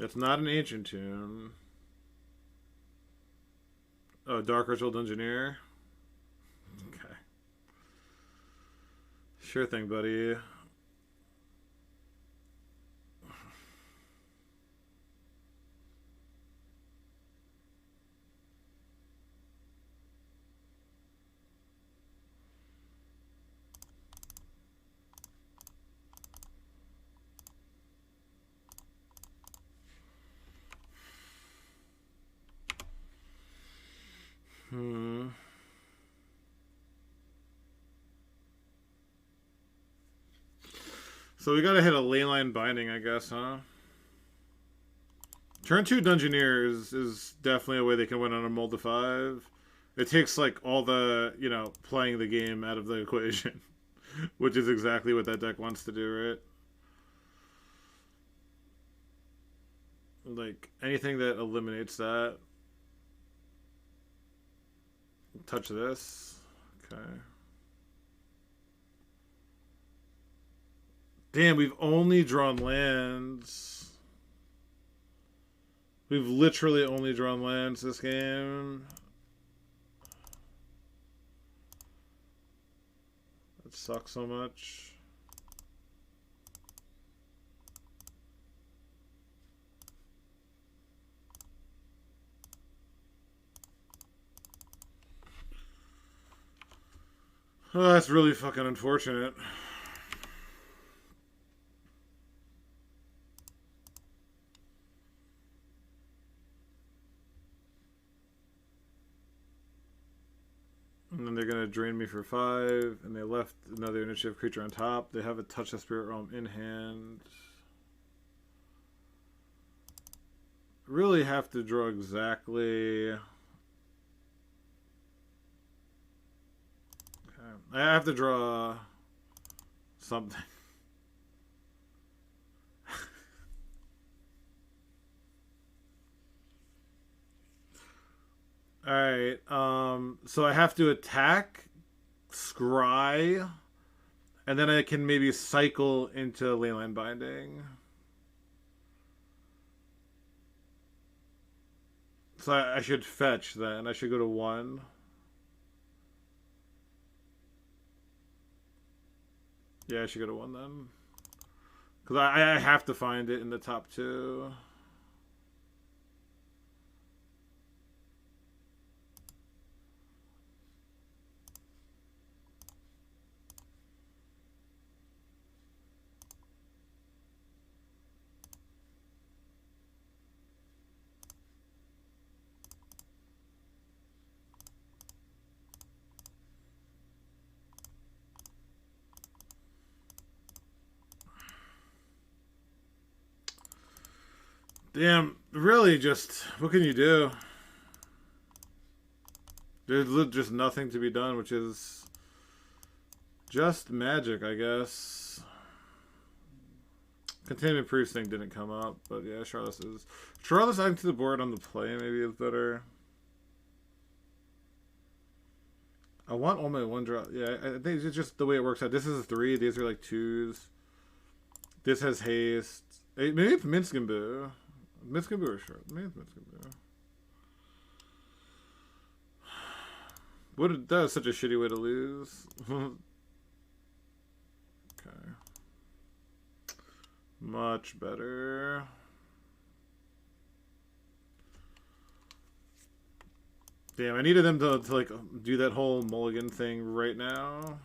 It's not an ancient tune. Oh, Dark Ritual Dungeoneer. Okay. Sure thing, buddy. So we gotta hit a leyline binding, I guess, huh? Turn 2 Dungeoneer is definitely a way they can win on a mold to 5. It takes, like, all the, playing the game out of the equation. Which is exactly what that deck wants to do, right? Like, anything that eliminates that. Touch this. Okay. Damn, we've only drawn lands. We've literally only drawn lands this game. That sucks so much. Oh, that's really fucking unfortunate. And then they're going to drain me for 5, and they left another initiative creature on top. They have a Touch the Spirit Realm in hand. Really have to draw exactly... Okay. I have to draw something. Alright, so I have to attack, scry, and then I can maybe cycle into Leyline Binding. So I should fetch then. I should go to 1. Yeah, I should go to 1 then. Because I have to find it in the top 2. Damn, really just, what can you do? There's just nothing to be done, which is just magic, I guess. Containment Precinct didn't come up, but yeah, Charlotte is. Charlotte's adding to the board on the play maybe is better. I want all my 1-drop. Yeah, I think it's just the way it works out. This is a 3, these are like 2s. This has haste. Maybe it's Minskamboo. Minskamboo or short? Maybe it's Minskamboo. That was such a shitty way to lose. Okay. Much better. Damn, I needed them to like do that whole mulligan thing right now.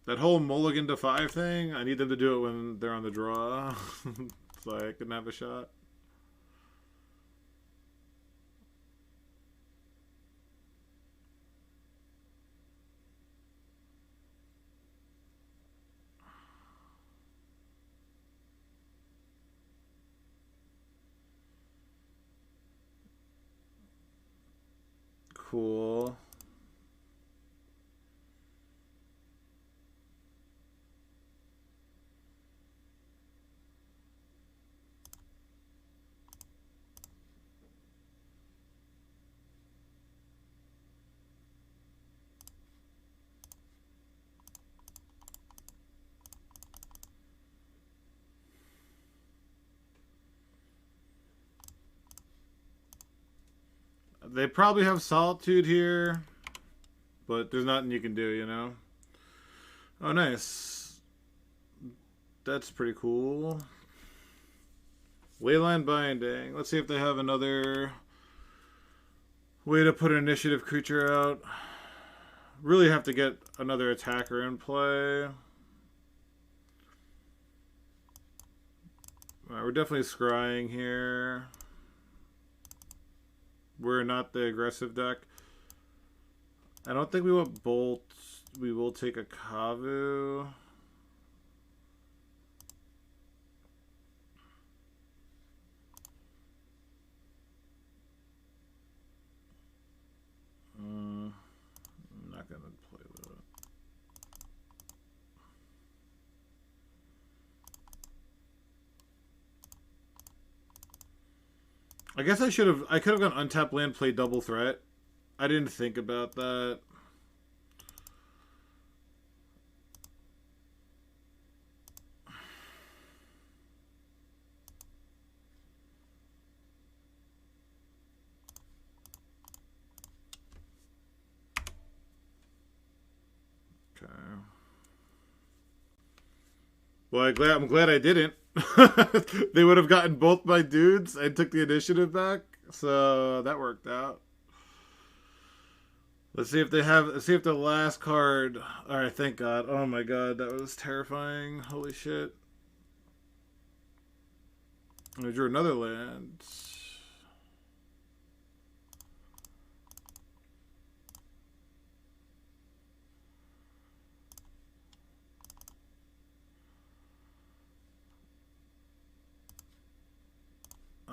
That whole mulligan to 5 thing, I need them to do it when they're on the draw. So I can have a shot. Cool. They probably have Solitude here, but there's nothing you can do, you know? Oh, nice. That's pretty cool. Leyline Binding. Let's see if they have another way to put an initiative creature out. Really have to get another attacker in play. Alright, we're definitely scrying here. We're not the aggressive deck. I don't think we want Bolt. We will take a Kavu. I'm not going to play that. I guess I could have gone untap land, play double threat. I didn't think about that. Okay. Well, I'm glad I didn't. They would have gotten both my dudes and took the initiative back, so that worked out. Let's see if they have. Let's see if the last card. All right, thank God. Oh my God, that was terrifying. Holy shit! I drew another land.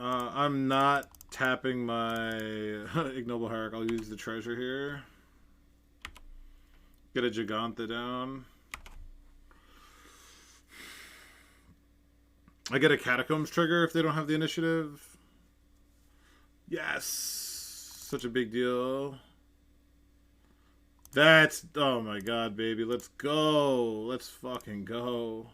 I'm not tapping my Ignoble Hierarch. I'll use the treasure here. Get a Jegantha down. I get a Catacombs trigger if they don't have the initiative. Yes! Such a big deal. That's... Oh my god, baby. Let's go. Let's fucking go.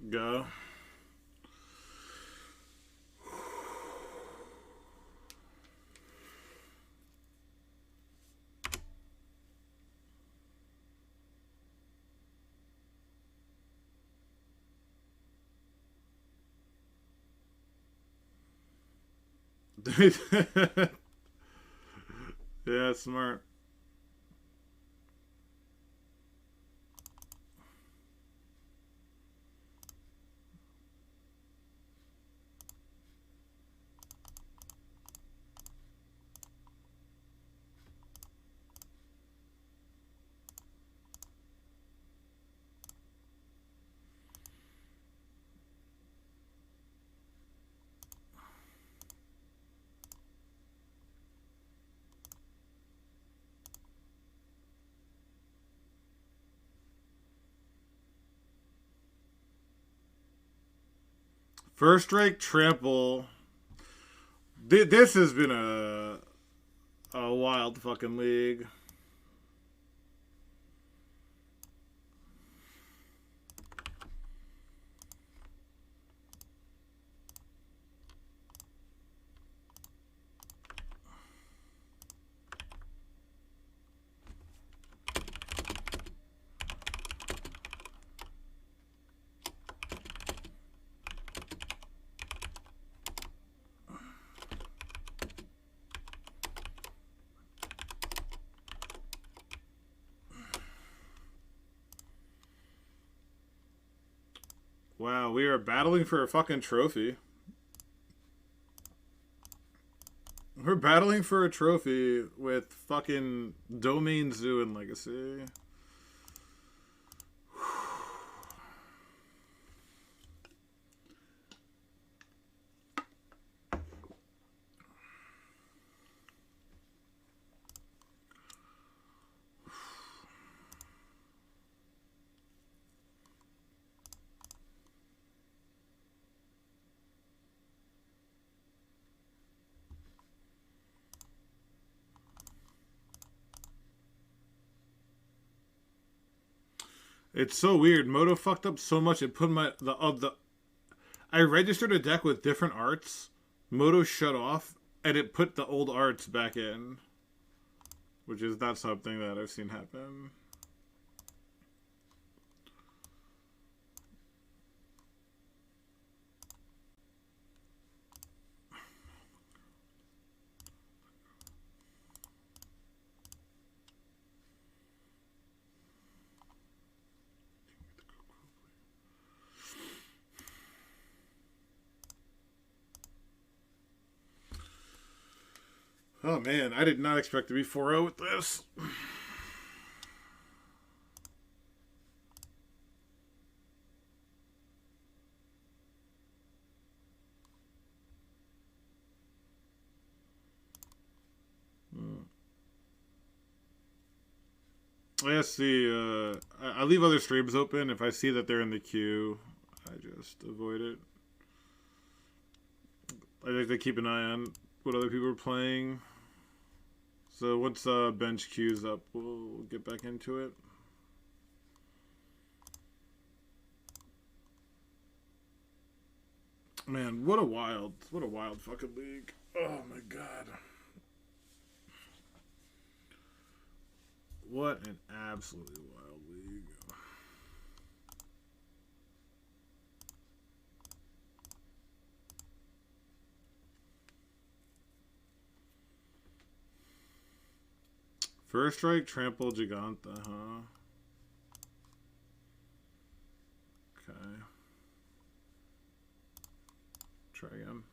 Go. Yeah, smart. First strike trample. This has been a wild fucking league. Wow, we are battling for a fucking trophy. We're battling for a trophy with fucking Domain Zoo and Legacy. It's so weird. Moto fucked up so much it put I registered a deck with different arts. Moto shut off and it put the old arts back in, which is not something that I've seen happen. Oh man, I did not expect to be 4-0 with this. I see. I leave other streams open. If I see that they're in the queue, I just avoid it. I like to keep an eye on what other people are playing. So once bench queues up, we'll get back into it. Man, what a wild fucking league. Oh my god. What an absolutely wild league. First strike, trample, Jegantha, huh? try again.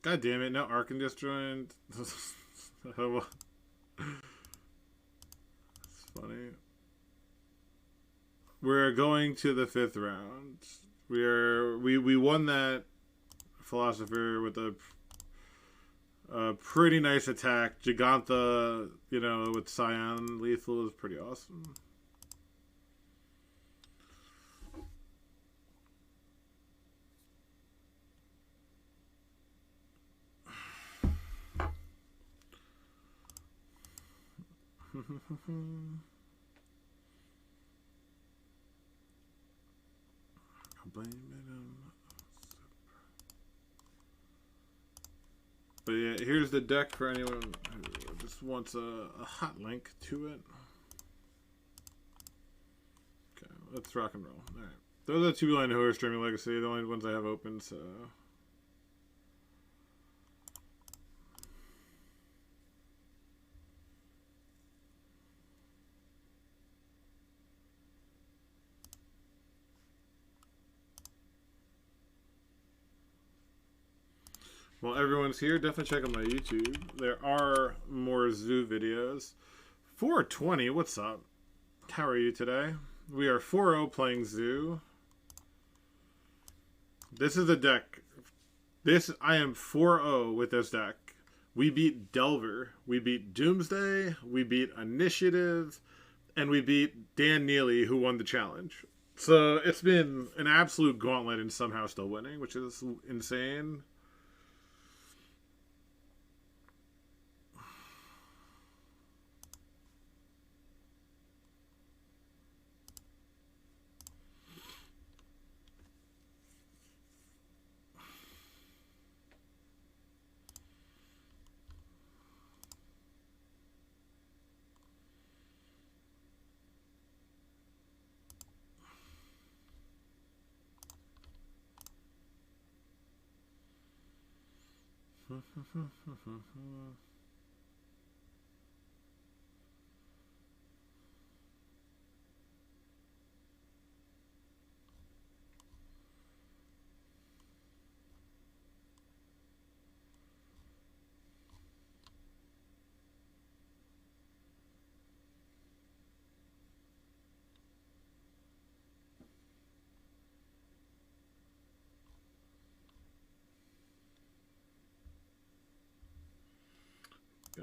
God damn it, now Arkin just joined. That's funny. We're going to the 5th round. We won that Philosopher with a pretty nice attack. Jegantha, you know, with Scion lethal is pretty awesome. But yeah, here's the deck for anyone who just wants a hot link to it. Okay, let's rock and roll. Alright. Those are the 2 million who are streaming Legacy, the only ones I have open, so... While everyone's here, definitely check out my YouTube. There are more zoo videos. 420, what's up? How are you today? We are 4-0 playing zoo. This is a deck. I am 4-0 with this deck. We beat Delver. We beat Doomsday. We beat Initiative. And we beat Dan Neely, who won the challenge. So it's been an absolute gauntlet and somehow still winning, which is insane.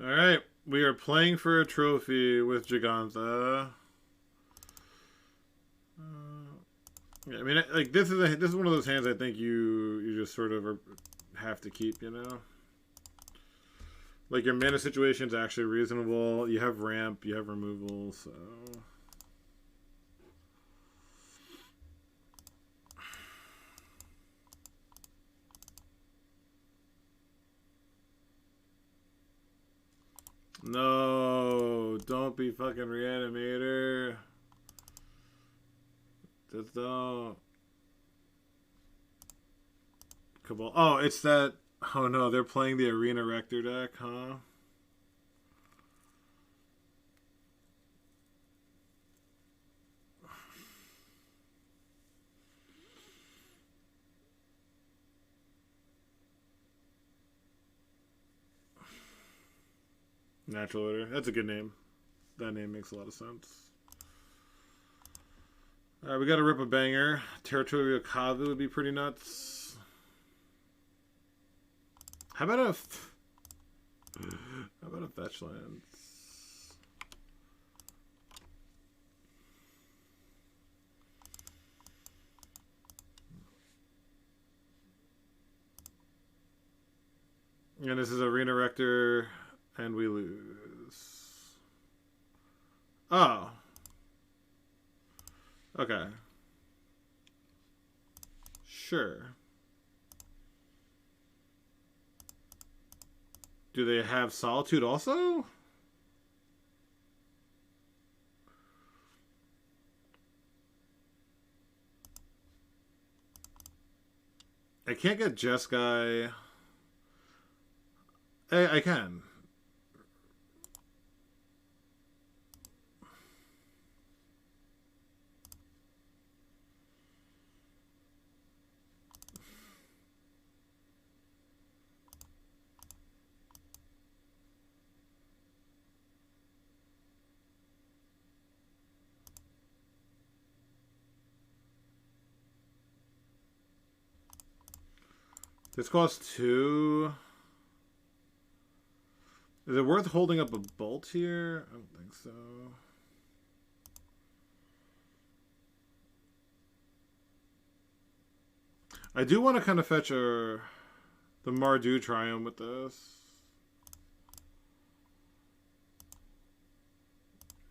Alright, we are playing for a trophy with Jegantha. Yeah, I mean, like this is one of those hands I think you just sort of have to keep, you know. Like your mana situation is actually reasonable. You have ramp, you have removal, so. No, don't be fucking Reanimator. Just don't. Cabal. Oh, it's that. Oh no, they're playing the Arena Rector deck, huh? Natural Order. That's a good name. That name makes a lot of sense. Alright, we gotta rip a banger. Territorial Kavu would be pretty nuts. How about a fetch land? And this is Arena Rector, and we lose. Oh. Okay. Sure. Do they have Solitude also? I can't get Jeskai. I can. This costs 2. Is it worth holding up a bolt here? I don't think so. I do want to kind of fetch the Mardu Triumph with this.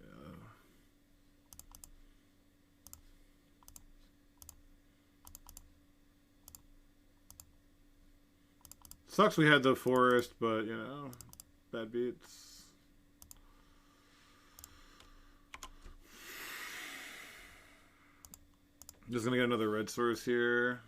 Yeah. Sucks we had the forest, but you know, bad beats. Just gonna get another red source here.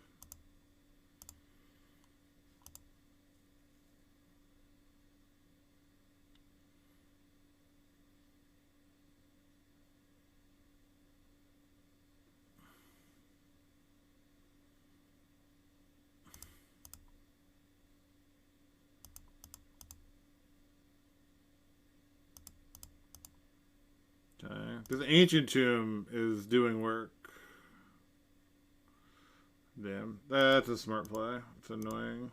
Okay. This ancient tomb is doing work. Damn, that's a smart play. It's annoying.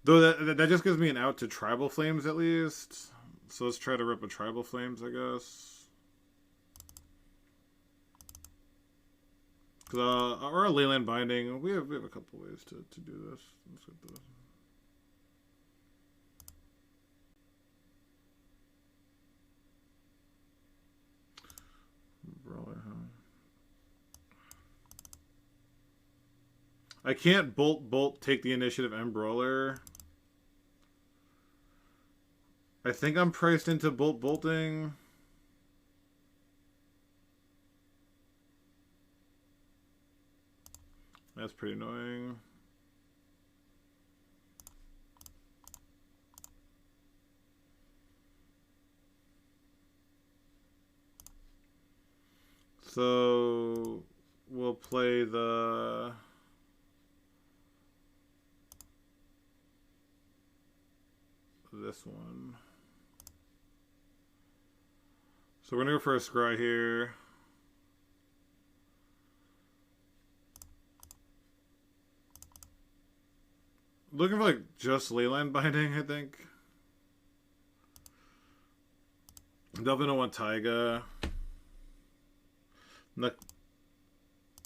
Though that just gives me an out to Tribal Flames at least. So let's try to rip a Tribal Flames, I guess. Or a Leyland Binding. We have a couple ways to do this. Let's get this. Brawler, huh? I can't bolt take the initiative and Brawler. I think I'm priced into bolting. That's pretty annoying. So we'll play this one. So we're gonna go for a scry here. Looking for like just Leyland Binding, I think. Definitely don't want Taiga.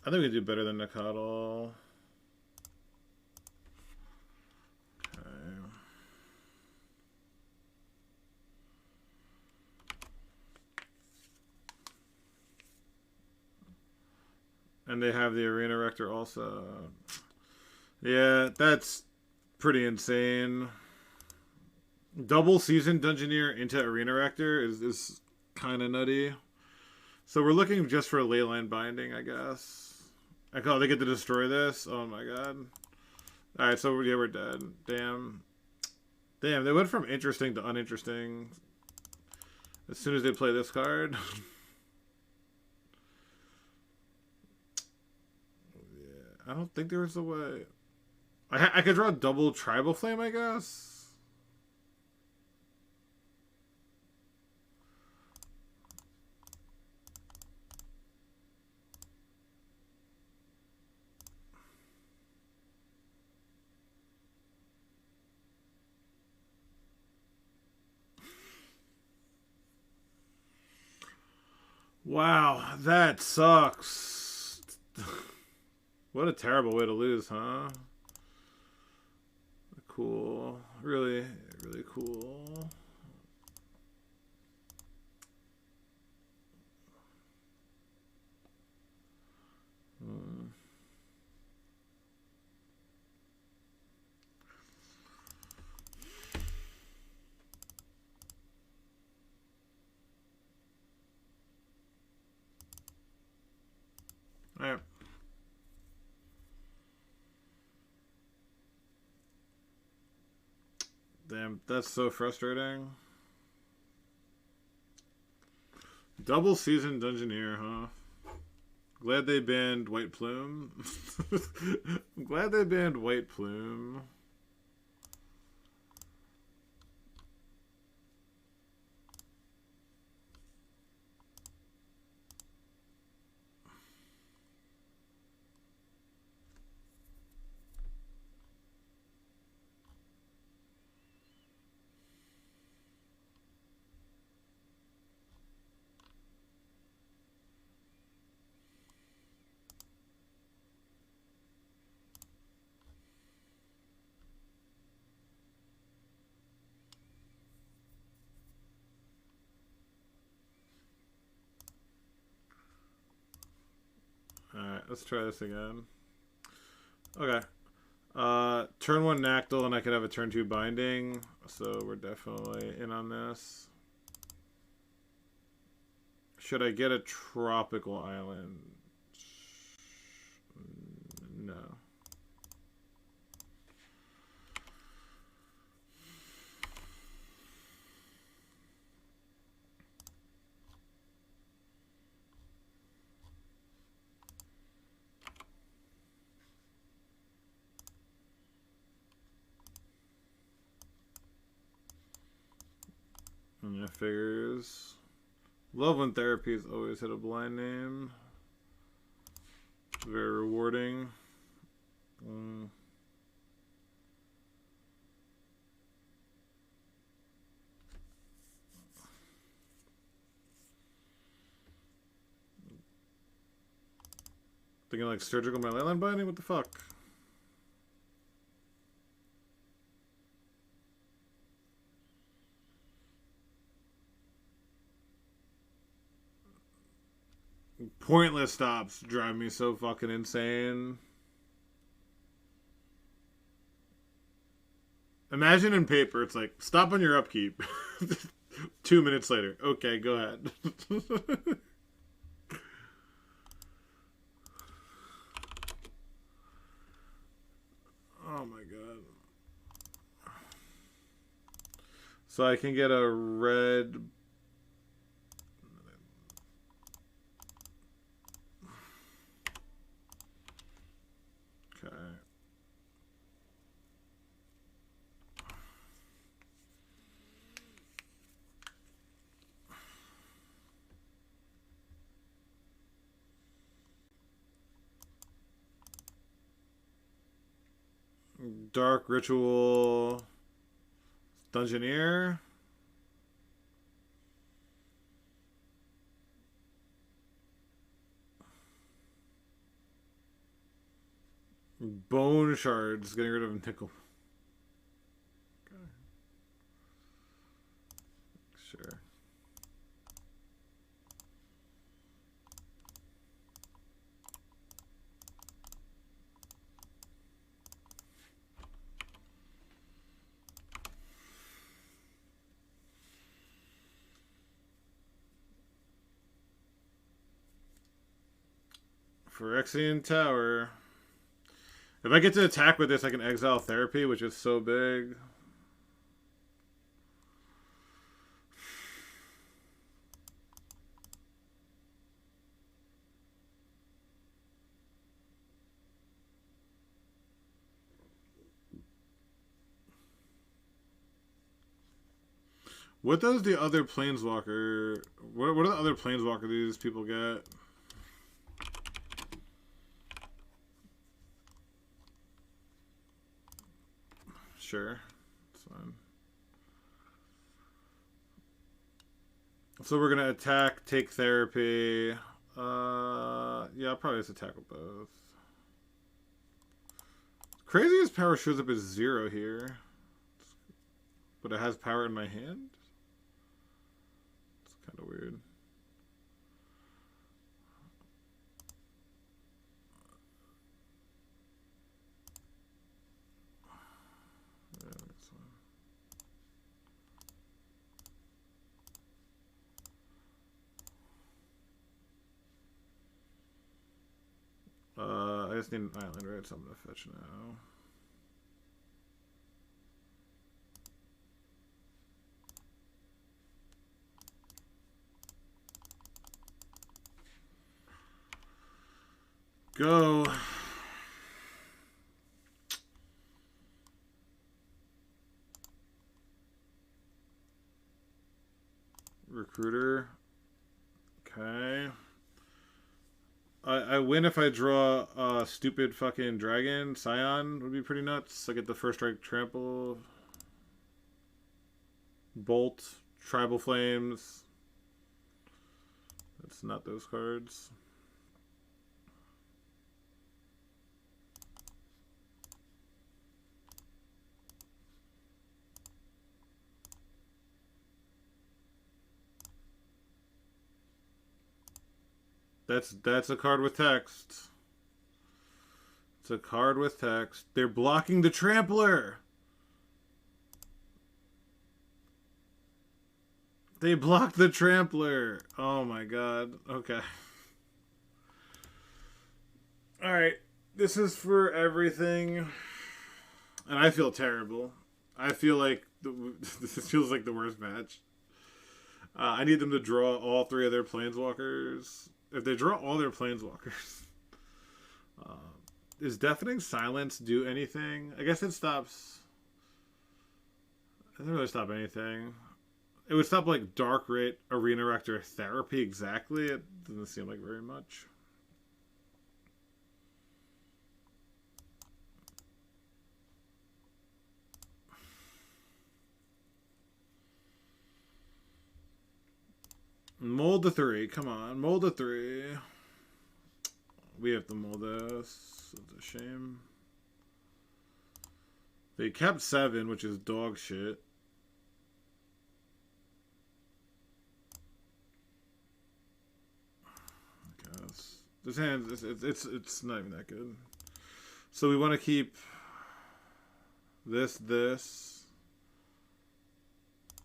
I think we do better than NACATL. Okay. And they have the Arena Rector also. Yeah, that's pretty insane. Double Season Dungeoneer into Arena Rector is kind of nutty. So we're looking just for a Leyland Binding, I guess. Oh, they get to destroy this? Oh my god. Alright, so yeah, we're dead. Damn. Damn, they went from interesting to uninteresting as soon as they play this card. Yeah, I don't think there was a way. I could draw a double Tribal Flame, I guess. Wow, that sucks. What a terrible way to lose, huh? Cool. Really, really cool. Alright. Damn, that's so frustrating. Double Season Dungeoneer, huh? Glad they banned White Plume. I'm glad they banned White Plume. let's try this again. Okay. Turn 1 NACATL, and I could have a turn 2 binding. So we're definitely in on this. Should I get a tropical island? No. Yeah, figures. Love when therapies always hit a blind name. Very rewarding. Thinking like surgical my leyline binding? What the fuck? Pointless stops drive me so fucking insane. Imagine in paper, it's like, stop on your upkeep. 2 minutes later. Okay, go ahead. Oh my god. So I can get a red... Okay. Dark Ritual... Dungeoneer... Bone Shards, getting rid of nickel. Okay. Sure. Phyrexian Tower. If I get to attack with this, I can exile Therapy, which is so big. What does the other Planeswalker... What are the other Planeswalker these people get? Sure. That's fine. So we're going to attack, take Therapy. Yeah, I'll probably just attack with both. Craziest power shows up as 0 here. But it has power in my hand? It's kind of weird. Yeah, that's fine. I just need an island, right? So I'm going to fetch now. Go. Recruiter. Okay. I win if I draw a stupid fucking dragon. Scion would be pretty nuts. I get the first strike trample. Bolt. Tribal Flames. That's not those cards. That's a card with text. It's a card with text. They're blocking the Trampler. They blocked the Trampler. Oh my god. Okay. Alright. This is for everything. And I feel terrible. I feel like this feels like the worst match. I need them to draw all 3 of their Planeswalkers. If they draw all their Planeswalkers. Does Deafening Silence do anything? I guess it stops... It doesn't really stop anything. It would stop like Dark Rate, Arena Rector, Therapy exactly. It doesn't seem like very much. Mold the 3. Come on. Mold the 3. We have to mold this. It's a shame. They kept 7, which is dog shit. I guess. This hand, it's not even that good. So we want to keep this.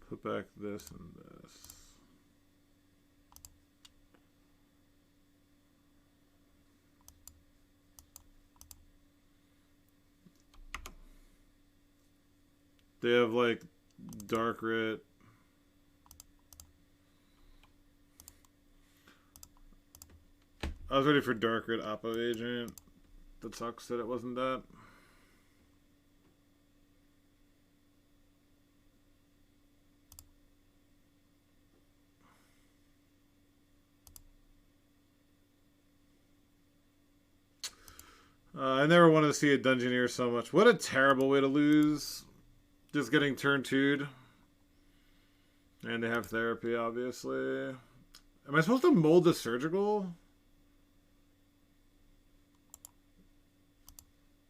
Put back this and this. They have like Dark Rit. I was ready for Dark Rit Oppo Agent. That sucks that it wasn't that. I never wanted to see a Dungeoneer so much. What a terrible way to lose. Just getting turn 2'd. And they have Therapy, obviously. Am I supposed to mold the Surgical?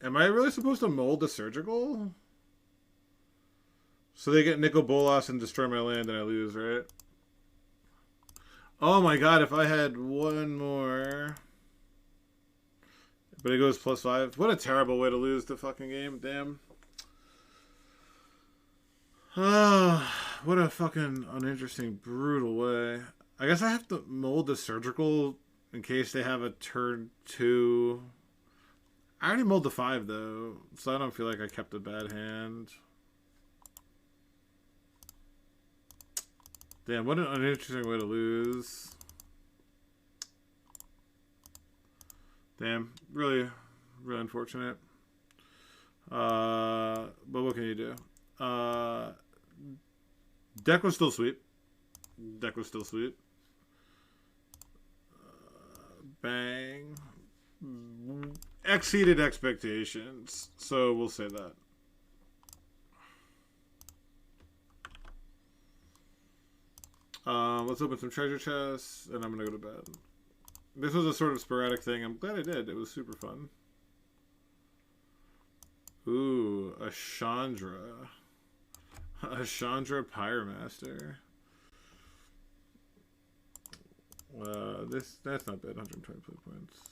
Am I really supposed to mold the Surgical? So they get Nicol Bolas and destroy my land and I lose, right? Oh my god, if I had one more... But it goes +5. What a terrible way to lose the fucking game. Damn. What a fucking uninteresting, brutal way. I guess I have to mold the Surgical in case they have a turn 2. I already molded the 5 though, so I don't feel like I kept a bad hand. Damn, what an uninteresting way to lose. Damn, really, really unfortunate. But what can you do? Deck was still sweet. Bang. Exceeded expectations. So we'll say that. Let's open some treasure chests, and I'm gonna go to bed. This was a sort of sporadic thing. I'm glad I did. It was super fun. Ooh, a Chandra. A Chandra Pyremaster. That's not bad. 120 points.